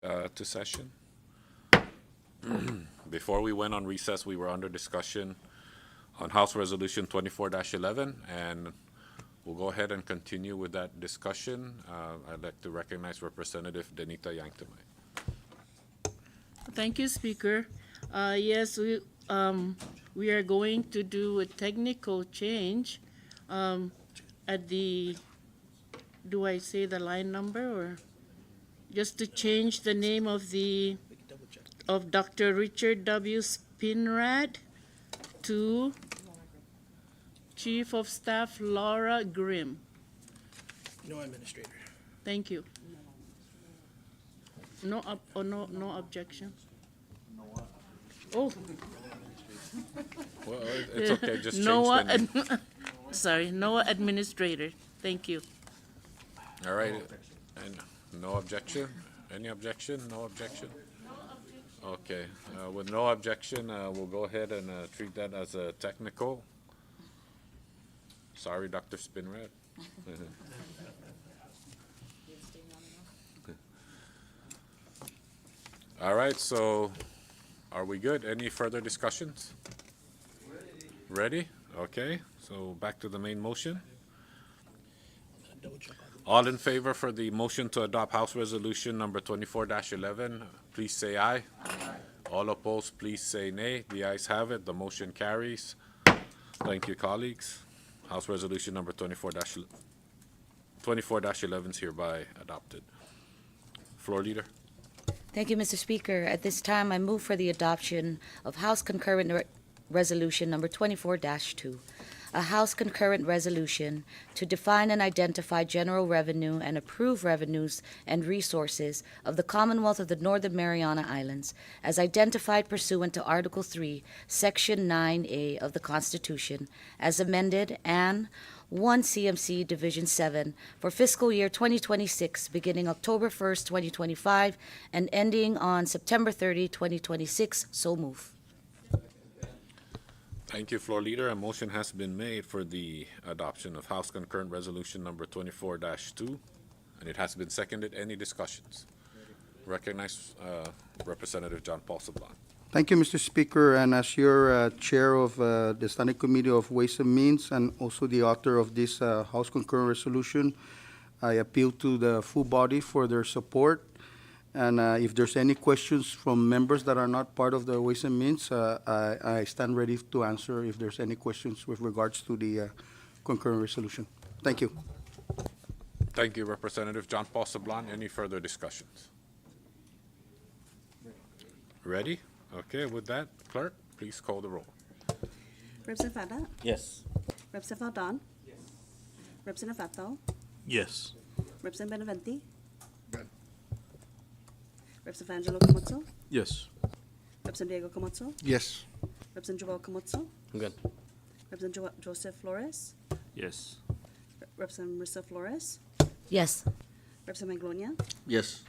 To session. Before we went on recess, we were under discussion on House Resolution 24-11, and we'll go ahead and continue with that discussion. I'd like to recognize Representative Denita Yanktamay. Thank you, Speaker. Yes, we are going to do a technical change at the, do I say the line number or just to change the name of Dr. Richard W. Spinrad to Chief of Staff Laura Grimm. No administrator. Thank you. No objection? Oh. Well, it's okay, just change Noah the name. Sorry, Noah Administrator. Thank you. All right, and no objection? Any objection? No objection? Okay, with no objection, we'll go ahead and treat that as a technical. Sorry, Dr. Spinrad. All right, so are we good? Any further discussions? Ready? Okay, so back to the main motion. All in favor for the motion to adopt House Resolution number 24-11, please say aye. All opposed, please say nay. The ayes have it. The motion carries. Thank you, colleagues. House Resolution number 24-11 is hereby adopted. Floor Leader. Thank you, Mr. Speaker. At this time, I move for the adoption of House Concurrent Resolution number 24-2, a House Concurrent Resolution to define and identify general revenue and approve revenues and resources of the Commonwealth of the Northern Mariana Islands as identified pursuant to Article 3, Section 9A of the Constitution, as amended, and 1 CMC Division 7 for fiscal year 2026, beginning October 1st, 2025, and ending on September 30, 2026. So move. Thank you, Floor Leader. A motion has been made for the adoption of House Concurrent Resolution number 24-2, and it has been seconded. Any discussions? Recognize Representative John Paul Sablan. Thank you, Mr. Speaker, and as your chair of the Standing Committee of Ways and Means and also the author of this House Concurrent Resolution, I appeal to the full body for their support. And if there's any questions from members that are not part of the Ways and Means, I stand ready to answer if there's any questions with regards to the concurrent resolution. Thank you. Thank you, Representative John Paul Sablan. Any further discussions? Ready? Okay, with that, Clerk, please call the roll. Representative Fada? Yes. Representative Valdon? Yes. Representative Fato? Yes. Representative Benavente? Good. Representative Angelo Camozzo? Yes. Representative Diego Camozzo? Yes. Representative Joel Camozzo? Good. Representative Joseph Flores? Yes. Representative Marissa Flores? Yes. Representative Manglonia? Yes.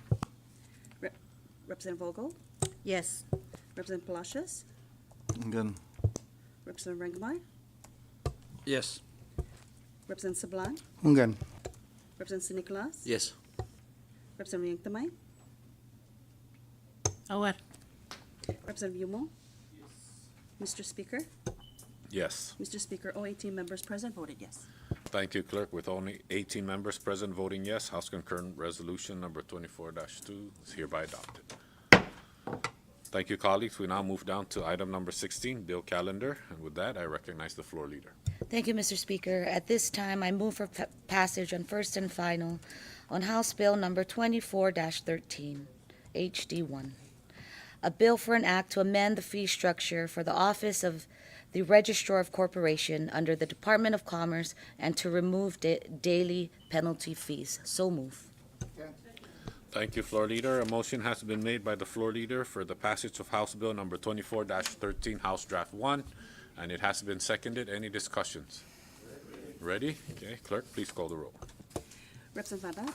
Representative Vogel? Yes. Representative Palacios? Again. Representative Rangomar? Yes. Representative Sablan? Hungan. Representative Nicolas? Yes. Representative Yanktamay? Awar. Representative Yumo? Mr. Speaker? Yes. Mr. Speaker, all 18 members present voted yes. Thank you, Clerk. With only 18 members present voting yes, House Concurrent Resolution number 24-2 is hereby adopted. Thank you, colleagues. We now move down to item number 16, Bill Calendar. And with that, I recognize the floor leader. Thank you, Mr. Speaker. At this time, I move for passage on first and final on House Bill number 24-13, HD1. A bill for an act to amend the fee structure for the Office of the Registrar of Corporation under the Department of Commerce and to remove daily penalty fees. So move. Thank you, Floor Leader. A motion has been made by the Floor Leader for the passage of House Bill number 24-13, House Draft 1, and it has been seconded. Any discussions? Ready? Okay, Clerk, please call the roll. Representative Vada?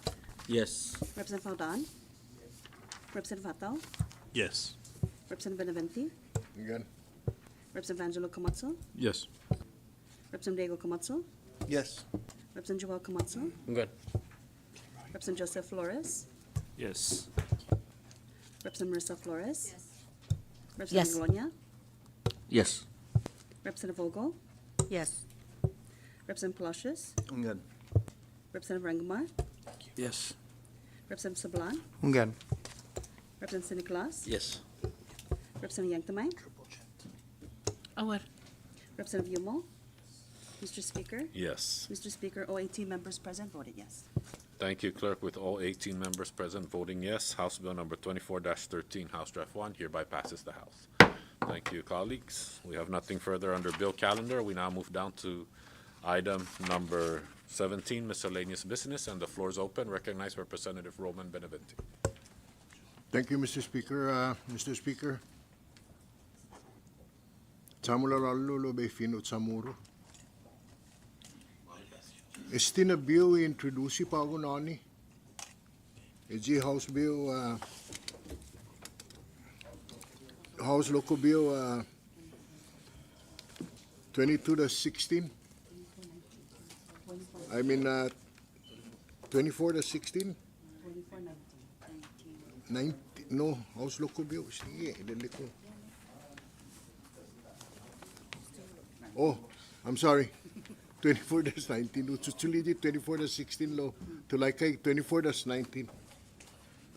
Yes. Representative Valdon? Representative Fato? Yes. Representative Benavente? Again. Representative Angelo Camozzo? Yes. Representative Diego Camozzo? Yes. Representative Joel Camozzo? Good. Representative Joseph Flores? Yes. Representative Marissa Flores? Yes. Representative Gloria? Yes. Representative Vogel? Yes. Representative Palacios? Ungad. Representative Rangumar? Yes. Representative Sablan? Unggan. Representative Nicolas? Yes. Representative Yangtamay? Aware. Representative Yumo? Mr. Speaker? Yes. Mr. Speaker, all 18 members present voted yes. Thank you, Clerk. With all 18 members present voting yes, House Bill number 24-13, House Draft 1, hereby passes the House. Thank you, colleagues. We have nothing further under bill calendar. We now move down to item number 17, miscellaneous business, and the floor is open. Recognize Representative Roman Benavente. Thank you, Mr. Speaker. Mr. Speaker. Samula lallo be fino samuro. Este na bill introduce pa ako nani. E House Bill, House Local Bill 22-16. I mean 24-16. 90, no, House Local Bill. Sige, idali ko. Oh, I'm sorry. 24-19. Chuchulidi 24-16 law. Tulaykay 24-19.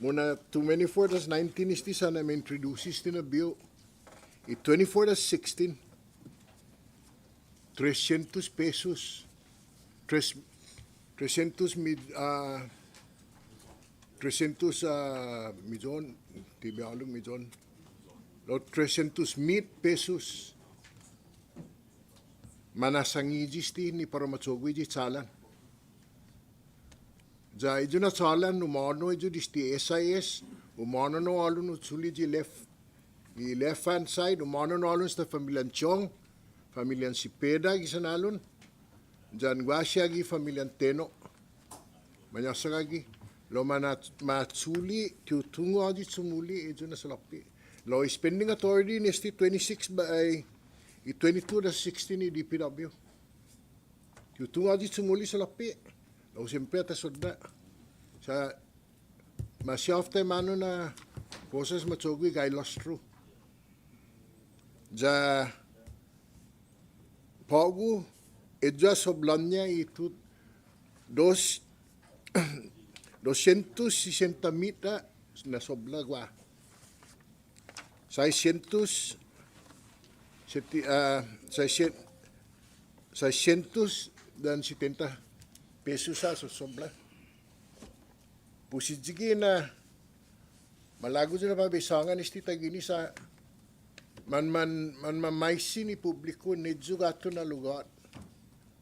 Muna 24-19 is this sana introduces din na bill. 24-16. 300 pesos. 300 milyon. Tibialong milyon. 300 pesos. Manasangijis ti ni para matsogwi di salan. Ja ijo na salan umano ijo disti SIS umano no alun utsuli di left hand side umano no alun sta familian Chong, familian Sipeda gisan alun. Jan gwasya gi familian Teno. Manyasa gi lo matsuli tiutungo adi sumuli ijo na salapi. Lo spending authority nesti 26 by 22-16 ni DPW. Yung tunga di sumuli sa lapi. Lau siyempre at asodda. Sa masyaf tayo mano na cosas matsogwi gay lost through. Ja pagu edja soblanya itu 260 mita na sobla gua. 670 pesos sa sobra. Pusijigi na malago na pabisangan isti tagini sa man mamaisi ni publiko nedyo gato na lugar.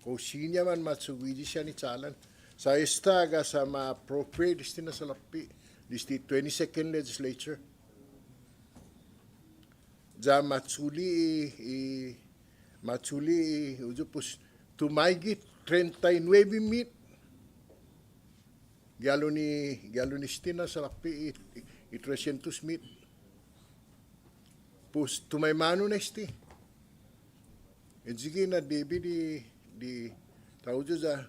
Kung sinya man matsugwidi siya ni Chalan. Sa estaga sa ma-appropriate isti na sa lapi. Isti 22nd legislature. Ja matsuli ujo pus tumaigi 39 mit galo ni stina sa lapi 300 mit pus tumay mano na isti ejigi na debi di taujo ja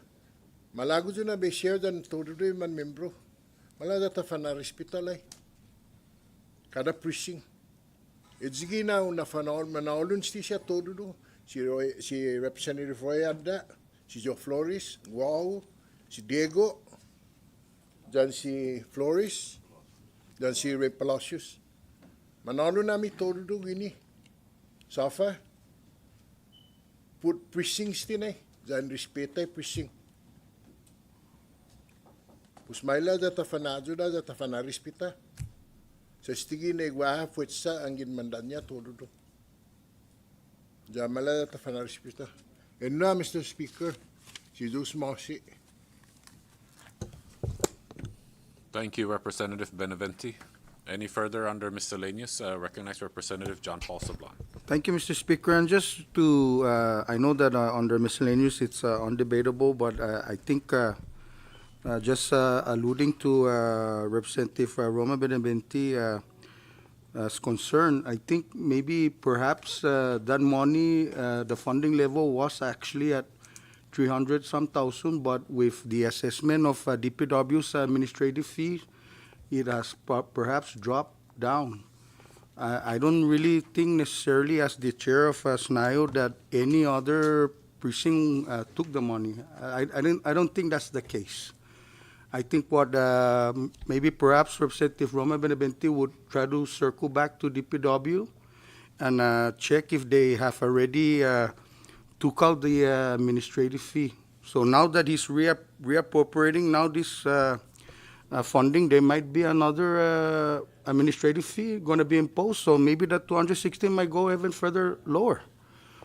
malago jo na be share dan todo man membro malaga ta fana hospital ay kada precinct. Ejigi na manaulun siya todo do. Si Representative Roy Adda, si Joe Flores, Guau, si Diego, dan si Flores, dan si Ray Palacios. Manaulun namin todo do gini. Safa, put precincts din eh. Dan respeta precinct. Pusmaila data fanadyo da data fanarispita. Sa stigi na igwaha fuetsa ang ginmandan niya todo do. Jamala ta fanarispita. And now, Mr. Speaker, si Dus Mosi. Thank you, Representative Benavente. Any further under miscellaneous? Recognize Representative John Paul Sablan. Thank you, Mr. Speaker. And just to, I know that under miscellaneous it's undebatable, but I think just alluding to Representative Roma Benavente concern, I think maybe perhaps that money, the funding level was actually at 300-some thousand, but with the assessment of DPW's administrative fee, it has perhaps dropped down. I don't really think necessarily as the chair of SNIO that any other precinct took the money. I don't think that's the case. I think what maybe perhaps Representative Roma Benavente would try to circle back to DPW and check if they have already took out the administrative fee. So now that he's reappropriating now this funding, there might be another administrative fee going to be imposed. So maybe that 216 might go even further lower.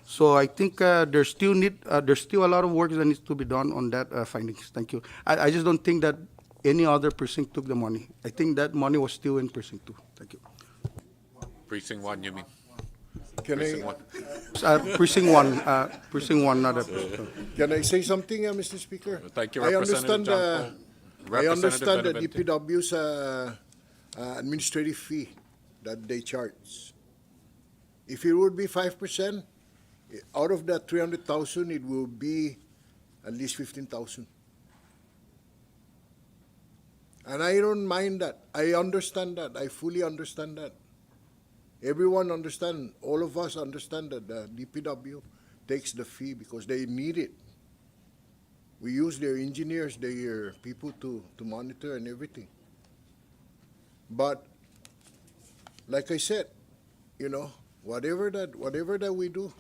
So I think there's still a lot of work that needs to be done on that findings. Thank you. I just don't think that any other precinct took the money. I think that money was still in precinct 2. Thank you. Precinct 1, you mean? Can I, Precinct 1, precinct 1, not a. can I say something, Mr. Speaker? Thank you, I Representative understand, I understand the Benavente. DPW's administrative fee that they charge. If it would be 5%, out of that 300,000, it will be at least 15,000. And I don't mind that. I understand that. I fully understand that. Everyone understand, all of us understand that the DPW takes the fee because they need it. We use their engineers, their people to monitor and everything. But like I said, whatever that we do,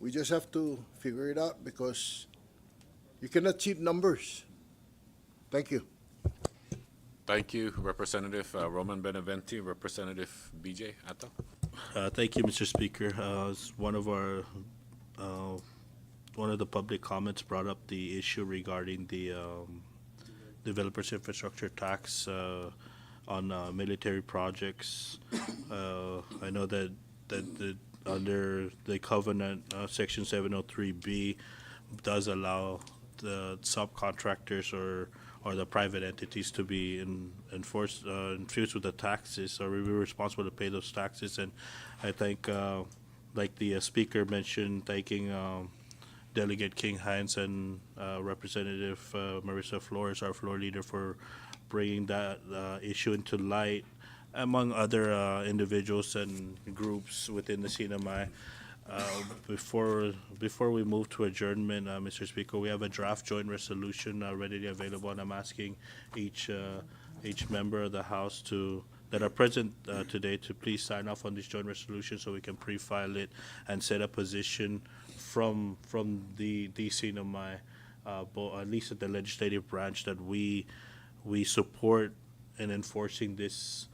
we just have to figure it out because you cannot cheat numbers. Thank you. Thank you, Representative Roman Benavente. Representative BJ Atta. Thank you, Mr. Speaker. As one of the public comments brought up the issue regarding the developers infrastructure tax on military projects. I know that under the covenant, Section 703B does allow the subcontractors or the private entities to be infused with the taxes, or we're responsible to pay those taxes. And I think, like the speaker mentioned, thanking Delegate King Hines and Representative Marissa Flores, our floor leader, for bringing that issue into light, among other individuals and groups within the CNMI. Before we move to adjournment, Mr. Speaker, we have a draft joint resolution readily available, and I'm asking each member of the House that are present today to please sign off on this joint resolution so we can pre-file it and set a position from the CNMI, at least at the legislative branch, that we support in enforcing these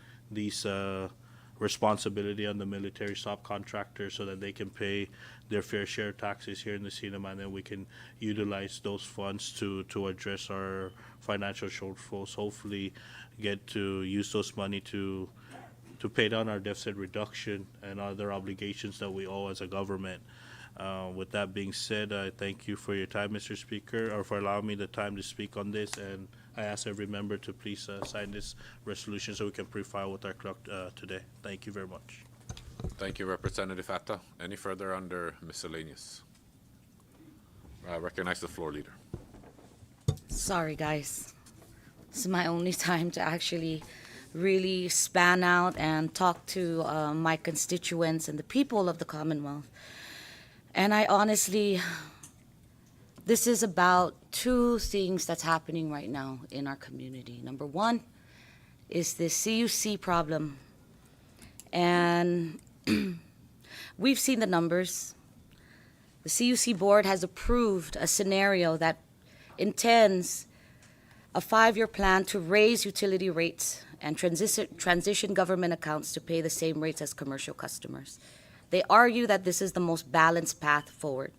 responsibility on the military subcontractors so that they can pay their fair share taxes here in the CNMI, and then we can utilize those funds to address our financial shortfalls, hopefully get to use those money to pay down our deficit reduction and other obligations that we owe as a government. With that being said, I thank you for your time, Mr. Speaker, or for allowing me the time to speak on this, and I ask every member to please sign this resolution so we can pre-file with our clerk today. Thank you very much. Thank you, Representative Atta. Any further under miscellaneous? I recognize the floor leader. Sorry, guys. This is my only time to actually really span out and talk to my constituents and the people of the Commonwealth. And I honestly, this is about two things that's happening right now in our community. Number one is this CUC problem. And we've seen the numbers. The CUC board has approved a scenario that intends a 5-year plan to raise utility rates and transition government accounts to pay the same rates as commercial customers. They argue that this is the most balanced path forward.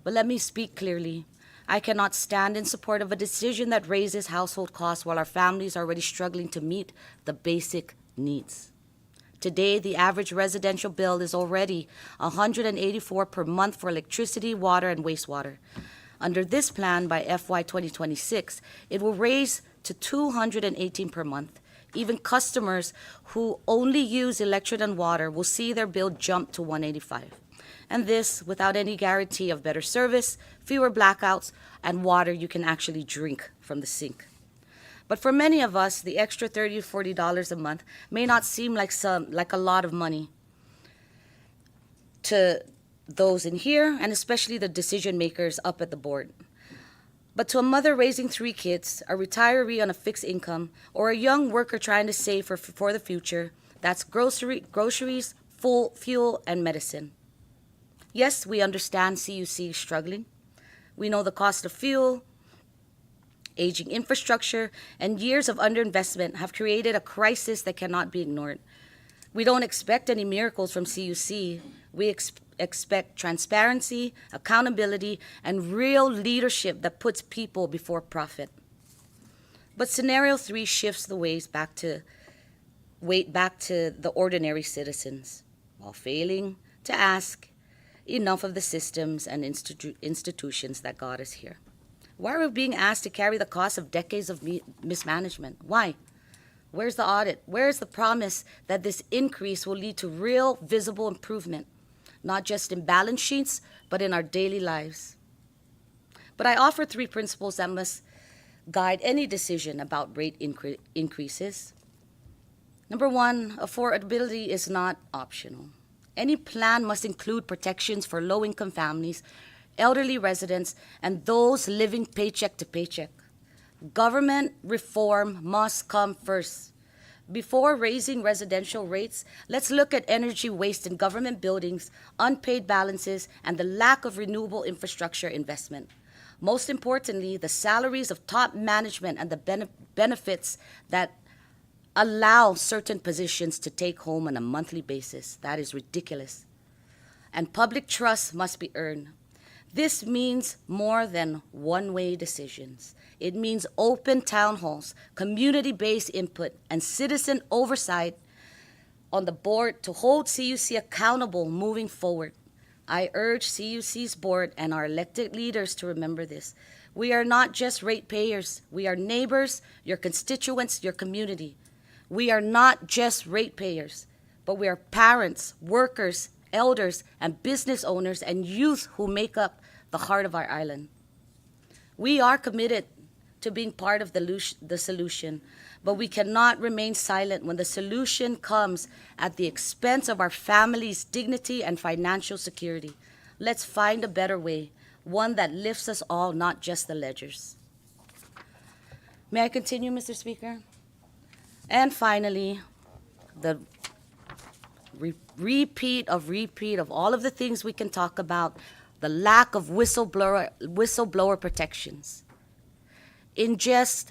But let me speak clearly. I cannot stand in support of a decision that raises household costs while our families are already struggling to meet the basic needs. Today, the average residential bill is already $184 per month for electricity, water, and wastewater. Under this plan, by FY 2026, it will raise to $218 per month. Even customers who only use electric and water will see their bill jump to $185. And this without any guarantee of better service, fewer blackouts, and water you can actually drink from the sink. But for many of us, the extra $30 to $40 a month may not seem like a lot of money to those in here, and especially the decision makers up at the board. But to a mother raising 3 kids, a retiree on a fixed income, or a young worker trying to save for the future, that's groceries, fuel, and medicine. Yes, we understand CUC is struggling. We know the cost of fuel, aging infrastructure, and years of underinvestment have created a crisis that cannot be ignored. We don't expect any miracles from CUC. We expect transparency, accountability, and real leadership that puts people before profit. But scenario 3 shifts the weight back to the ordinary citizens, while failing to ask enough of the systems and institutions that got us here. Why are we being asked to carry the cost of decades of mismanagement? Why? Where's the audit? Where's the promise that this increase will lead to real, visible improvement, not just in balance sheets, but in our daily lives? But I offer 3 principles that must guide any decision about rate increases. Number 1, affordability is not optional. Any plan must include protections for low-income families, elderly residents, and those living paycheck to paycheck. Government reform must come first. Before raising residential rates, let's look at energy waste in government buildings, unpaid balances, and the lack of renewable infrastructure investment. Most importantly, the salaries of top management and the benefits that allow certain positions to take home on a monthly basis. That is ridiculous. And public trust must be earned. This means more than one-way decisions. It means open town halls, community-based input, and citizen oversight on the board to hold CUC accountable moving forward. I urge CUC's board and our elected leaders to remember this. We are not just ratepayers. We are neighbors, your constituents, your community. We are not just ratepayers, but we are parents, workers, elders, and business owners and youth who make up the heart of our island. We are committed to being part of the solution, but we cannot remain silent when the solution comes at the expense of our families' dignity and financial security. Let's find a better way, one that lifts us all, not just the ledgers. May I continue, Mr. Speaker? And finally, the repeat of all of the things we can talk about, the lack of whistleblower protections. In just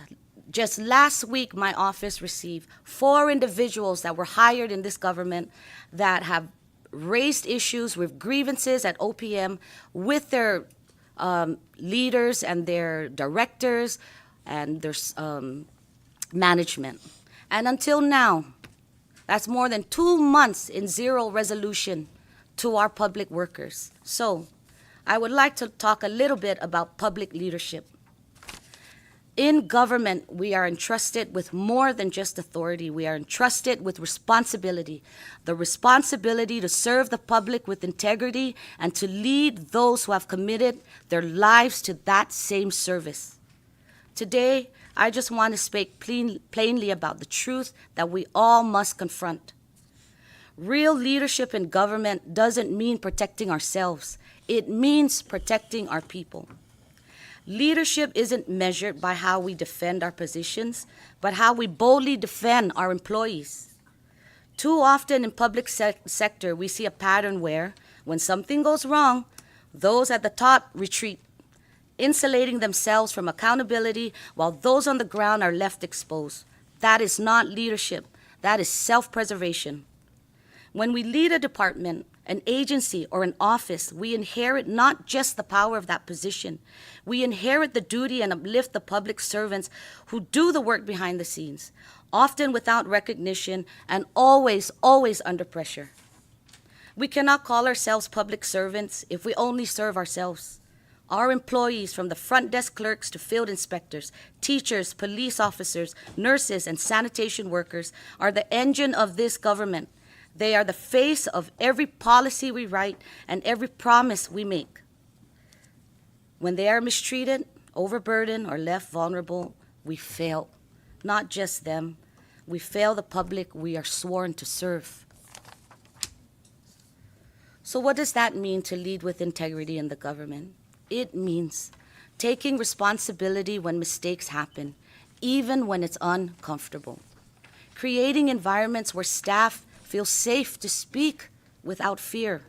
last week, my office received 4 individuals that were hired in this government that have raised issues with grievances at OPM with their leaders and their directors and their management. And until now, that's more than 2 months in zero resolution to our public workers. So I would like to talk a little bit about public leadership. In government, we are entrusted with more than just authority. We are entrusted with responsibility, the responsibility to serve the public with integrity and to lead those who have committed their lives to that same service. Today, I just want to speak plainly about the truth that we all must confront. Real leadership in government doesn't mean protecting ourselves. It means protecting our people. Leadership isn't measured by how we defend our positions, but how we boldly defend our employees. Too often in public sector, we see a pattern where, when something goes wrong, those at the top retreat, insulating themselves from accountability while those on the ground are left exposed. That is not leadership. That is self-preservation. When we lead a department, an agency, or an office, we inherit not just the power of that position. We inherit the duty and uplift the public servants who do the work behind the scenes, often without recognition and always under pressure. We cannot call ourselves public servants if we only serve ourselves. Our employees, from the front desk clerks to field inspectors, teachers, police officers, nurses, and sanitation workers, are the engine of this government. They are the face of every policy we write and every promise we make. When they are mistreated, overburdened, or left vulnerable, we fail. not just them. We fail the public we are sworn to serve. So what does that mean to lead with integrity in the government? It means taking responsibility when mistakes happen, even when it's uncomfortable. Creating environments where staff feel safe to speak without fear.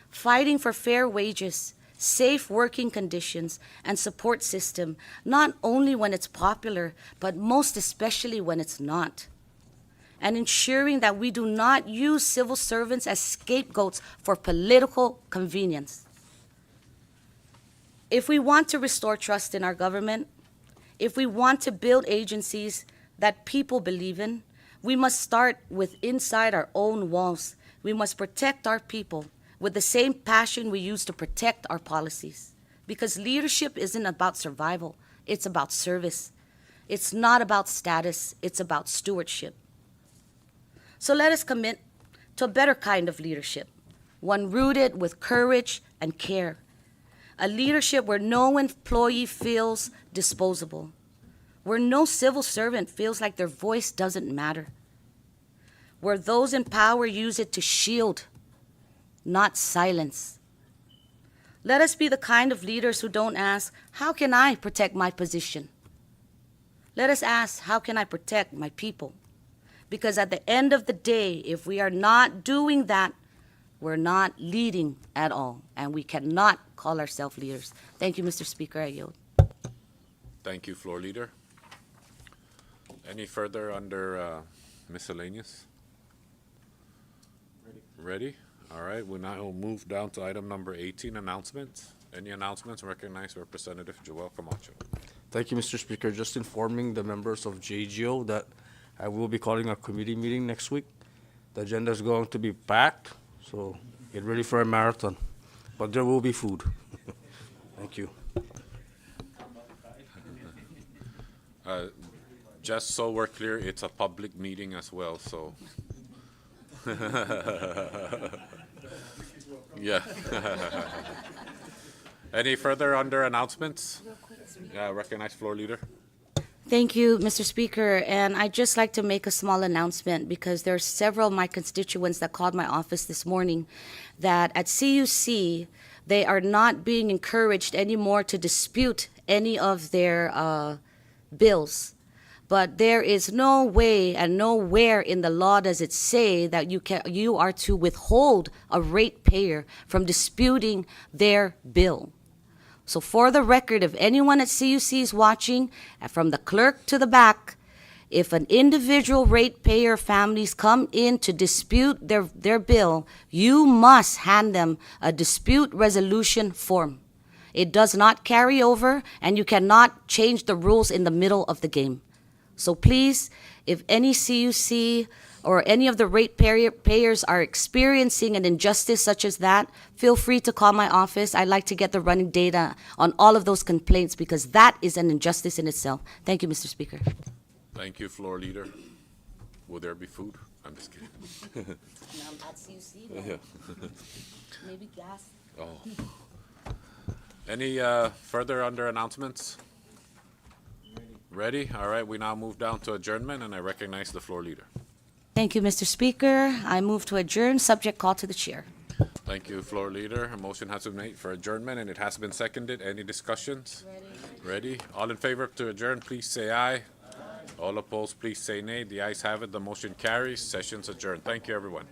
Fighting for fair wages, safe working conditions, and support system, not only when it's popular, but most especially when it's not. And ensuring that we do not use civil servants as scapegoats for political convenience. If we want to restore trust in our government, if we want to build agencies that people believe in, we must start with inside our own walls. We must protect our people with the same passion we use to protect our policies. Because leadership isn't about survival, it's about service. It's not about status, it's about stewardship. So let us commit to a better kind of leadership, one rooted with courage and care. A leadership where no employee feels disposable, where no civil servant feels like their voice doesn't matter, where those in power use it to shield, not silence. Let us be the kind of leaders who don't ask, how can I protect my position? Let us ask, how can I protect my people? Because at the end of the day, if we are not doing that, we're not leading at all, and we cannot call ourselves leaders. Thank you, Mr. Speaker. I yield. Thank you, Floor Leader. Any further under miscellaneous? Ready? All right, we'll now move down to item number 18, announcements. Any announcements? Recognize Representative Joel Camacho. Thank you, Mr. Speaker. Just informing the members of JGO that I will be calling a committee meeting next week. The agenda is going to be packed, so get ready for a marathon. But there will be food. Thank you. Just so we're clear, it's a public meeting as well, so. Yeah. Any further under announcements? Yeah, recognize Floor Leader. Thank you, Mr. Speaker. And I'd just like to make a small announcement because there are several of my constituents that called my office this morning that at CUC, they are not being encouraged anymore to dispute any of their bills. But there is no way and nowhere in the law does it say that you are to withhold a ratepayer from disputing their bill. So for the record, if anyone at CUC is watching, from the clerk to the back, if an individual ratepayer families come in to dispute their bill, you must hand them a dispute resolution form. It does not carry over, and you cannot change the rules in the middle of the game. So please, if any CUC or any of the ratepayers are experiencing an injustice such as that, feel free to call my office. I'd like to get the running data on all of those complaints because that is an injustice in itself. Thank you, Mr. Speaker. Thank you, Floor Leader. Will there be food? I'm just kidding. At CUC, Yeah. maybe gas. Oh. Any further under announcements? Ready? All right, we now move down to adjournment, and I recognize the Floor Leader. Thank you, Mr. Speaker. I move to adjourn, subject call to the chair. Thank you, Floor Leader. A motion has been made for adjournment, and it has been seconded. Any discussions? Ready? All in favor to adjourn, please say aye. Aye. All opposed, please say nay. The ayes have it. The motion carries. Session's adjourned. Thank you, everyone.